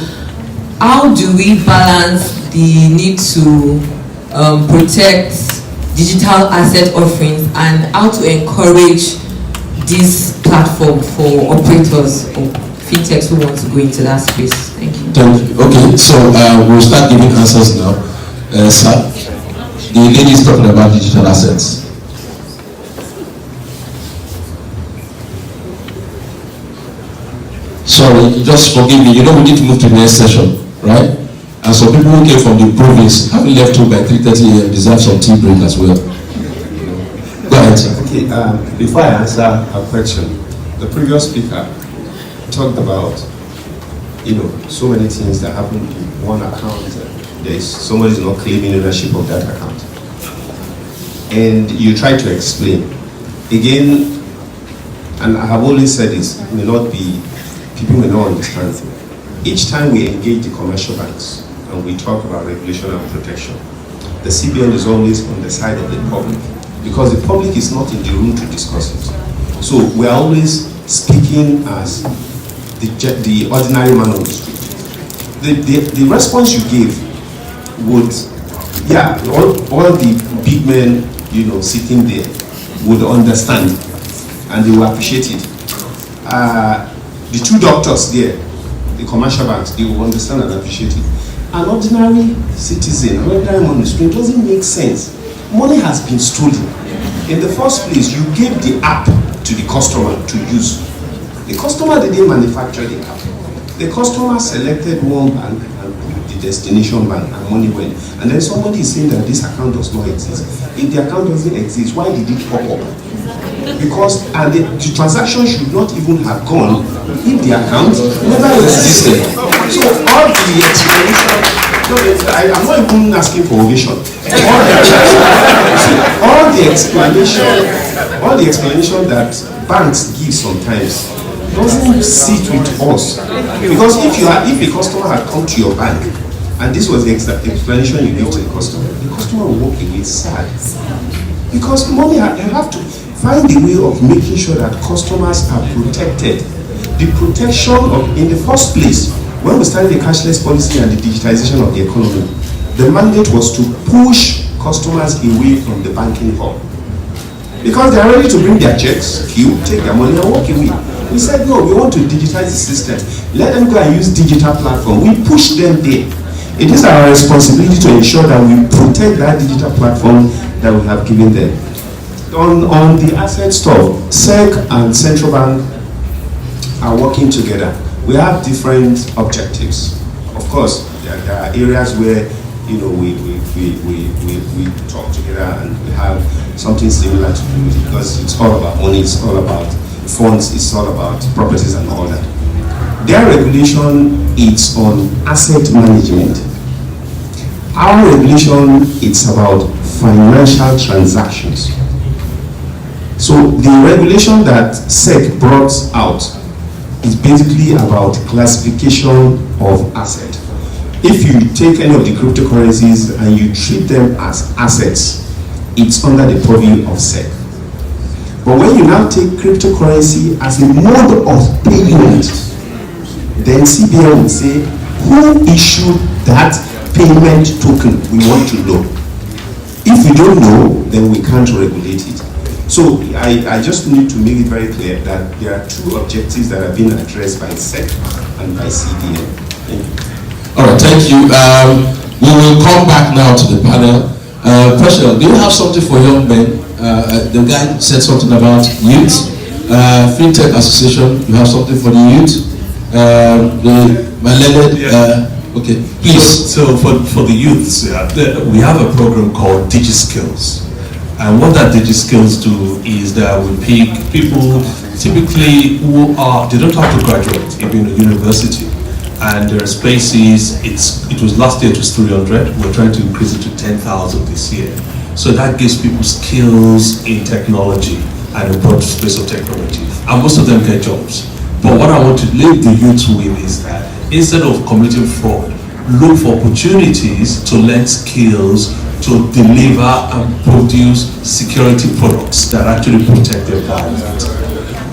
how do we balance the need to protect digital asset offerings and how to encourage this platform for operators or fintechs who want to go into that space? Thank you. Okay, so we'll start giving answers now. Sir, the lady is talking about digital assets. Sorry, just forgive me. You know we need to move to the next session, right? And some people who came from the province, having left home by 3:30 a.m., deserve some tea break as well. Go ahead. Okay, before I answer a question, the previous speaker talked about, so many things that happen in one account. Somebody's not claiming ownership of that account. And you try to explain. Again, and I have always said this, people may not understand. Each time we engage the commercial banks and we talk about regulation and protection, the CBN is always on the side of the public because the public is not in the room to discuss it. So we are always speaking as the ordinary man on the street. The response you gave would, yeah, all the big men, sitting there would understand and they will appreciate it. The two doctors there, the commercial banks, they will understand and appreciate it. An ordinary citizen, an ordinary money stream doesn't make sense. Money has been stolen. In the first place, you gave the app to the customer to use. The customer didn't manufacture the app. The customer selected one bank and put the destination bank and money went. And then somebody is saying that this account does not exist. If the account doesn't exist, why did it pop up? Because the transaction should not even have gone if the account never existed. So all the explanation, I'm not even asking for ovation. All the explanation that banks give sometimes doesn't sit with us. Because if a customer had come to your bank and this was the explanation you gave to the customer will walk away sad. Because money, you have to find a way of making sure that customers are protected. The protection in the first place, when we started the cashless policy and the digitization of the economy, the mandate was to push customers away from the banking hub. Because they are ready to bring their checks, queue, take their money and walk away. We said, no, we want to digitize the system. Let them go and use digital platform. We push them there. It is our responsibility to ensure that we protect that digital platform that we have given them. On the asset stuff, SEC and Central Bank are working together. We have different objectives. Of course, there are areas where we talk together and we have something similar to do because it's all about money, it's all about funds, it's all about properties and all that. Their regulation is on asset management. Our regulation it's about financial transactions. So the regulation that SEC brought out is basically about classification of asset. If you take any of the cryptocurrencies and you treat them as assets, it's under the purview of SEC. But when you now take cryptocurrency as a mode of payment, then CBN will say, who issued that payment token? We want to know. If we don't know, then we can't regulate it. So I just need to make it very clear that there are two objectives that have been addressed by SEC and by CBN. Thank you. All right, thank you. We will come back now to the panel. Pressure, do you have something for young men? The guy said something about youth. FinTech Association, you have something for the youth? Okay, please. So for the youths, we have a program called DigiSkills. And what that DigiSkills do is that we pick people typically who they don't have to graduate, even a university. And there are spaces, it was last year it was 300, we're trying to increase it to 10,000 this year. So that gives people skills in technology and a broad space of technology. And most of them get jobs. But what I want to leave the youth with is that instead of committing fraud, look for opportunities to learn skills to deliver and produce security products that actually protect their environment.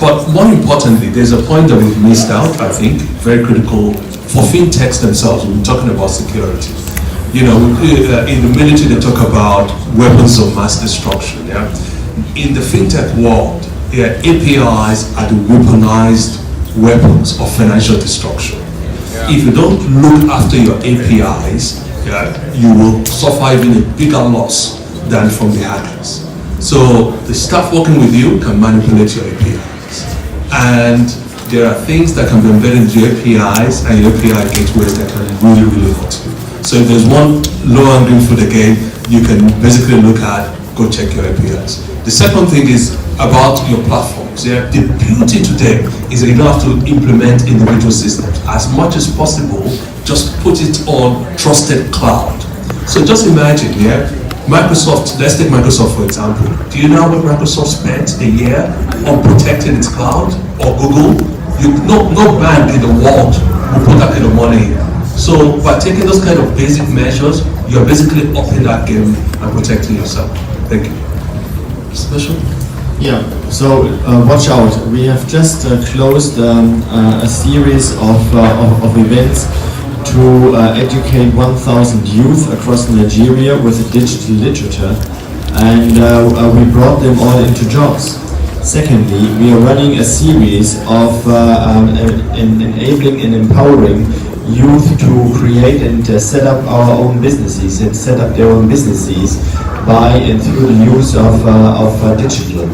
But more importantly, there's a point that we've missed out, I think, very critical for fintechs themselves. We've been talking about security. In the military they talk about weapons of mass destruction. Yeah? In the fintech world, APIs are the weaponized weapons of financial destruction. If you don't look after your APIs, you will suffer even a bigger loss than from the hackers. So the staff working with you can manipulate your APIs. And there are things that can be embedded into your APIs and your API gateways that can really, really hurt you. So if there's one low-hanging fruit again, you can basically look at, go check your APIs. The second thing is about your platforms. The beauty today is that you don't have to implement individual systems. As much as possible, just put it on trusted cloud. So just imagine, Microsoft, let's take Microsoft for example. Do you know what Microsoft spent a year on protecting its cloud? Or Google? No bank in the world will put that kind of money in. So by taking those kind of basic measures, you're basically upping that game and protecting yourself. Thank you. Special? Yeah, so watch out. We have just closed a series of events to educate 1,000 youth across Nigeria with digital literature, and we brought them all into jobs. Secondly, we are running a series of enabling and empowering youth to create and set up our own businesses and set up their own businesses by and through the use of digital,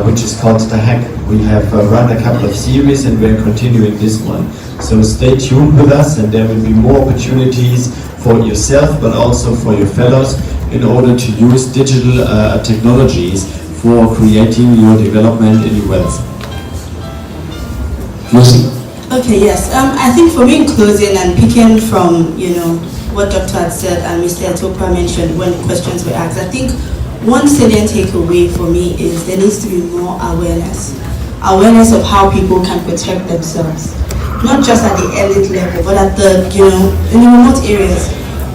which is called the Hack. We have run a couple of series and we're continuing this one. So stay tuned with us, and there will be more opportunities for yourself but also for your fellows in order to use digital technologies for creating your development and your wealth. Okay, yes. I think for me in closing and picking from, what Dr. had said and Mr. Etopa mentioned when questions were asked, I think one salient takeaway for me is there needs to be more awareness. Awareness of how people can protect themselves. Not just at the elite level, but at the, in the remote areas.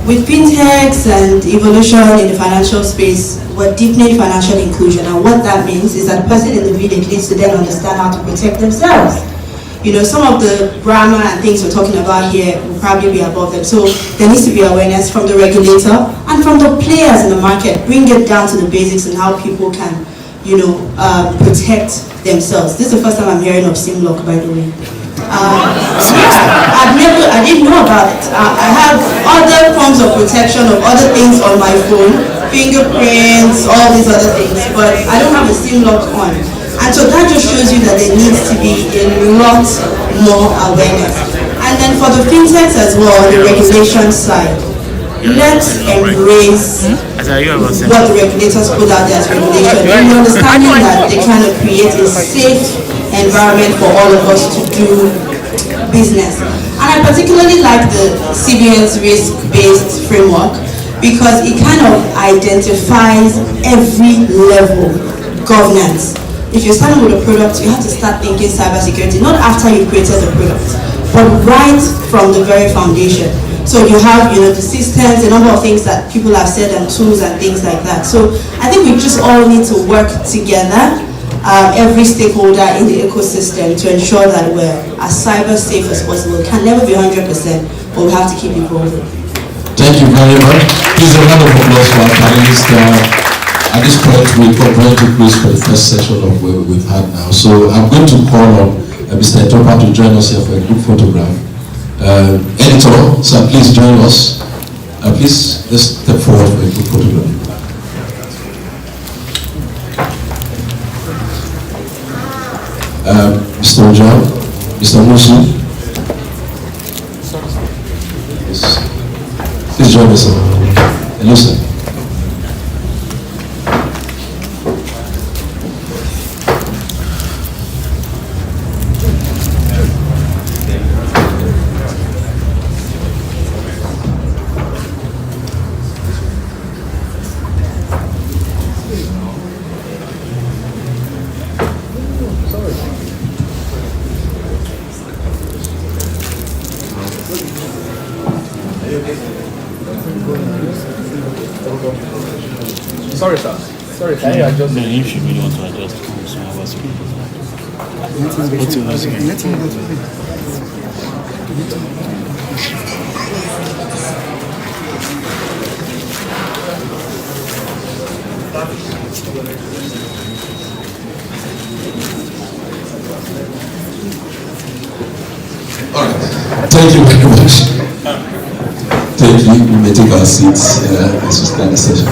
With FinTechs and evolution in the financial space, we're deepening financial inclusion. And what that means is that the person in the village needs to then understand how to protect themselves. Some of the grammar and things we're talking about here will probably be above them. So there needs to be awareness from the regulator and from the players in the market. Bring it down to the basics and how people can, protect themselves. This is the first time I'm hearing of SIM-lock, by the way. I didn't know about it. I have other forms of protection of other things on my phone, fingerprints, all these other things, but I don't have a SIM-lock on. And so that just shows you that there needs to be a lot more awareness. And then for the FinTechs as well, on the regulation side, let's embrace what the regulators put out there as regulation, in the understanding that they kind of create a safe environment for all of us to do business. And I particularly like the CBN's risk-based framework because it kind of identifies every level governance. If you're starting with a product, you have to start thinking cybersecurity, not after you've created the product, but right from the very foundation. So you have, the systems, a number of things that people have said, and tools and things like that. So I think we just all need to work together, every stakeholder in the ecosystem, to ensure that we're as cyber safe as possible. It can never be 100%, but we have to keep evolving. Thank you very much. Please a round of applause for our panelists. At this point, we've got ready to close for the first session of what we've had now. So I'm going to call on Mr. Etopa to join us here for a group photograph. Editor, sir, please join us. Please, let's step forward for a group photograph. Mr. Ojan, Mr. Musu. Yes. Please join us, sir. Hello, sir. Sorry, sir. Sorry, can you adjust? No, if you really want to adjust, so I was speaking. All right. Thank you very much. Thank you. We may take our seats as we start the session.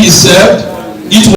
is served, it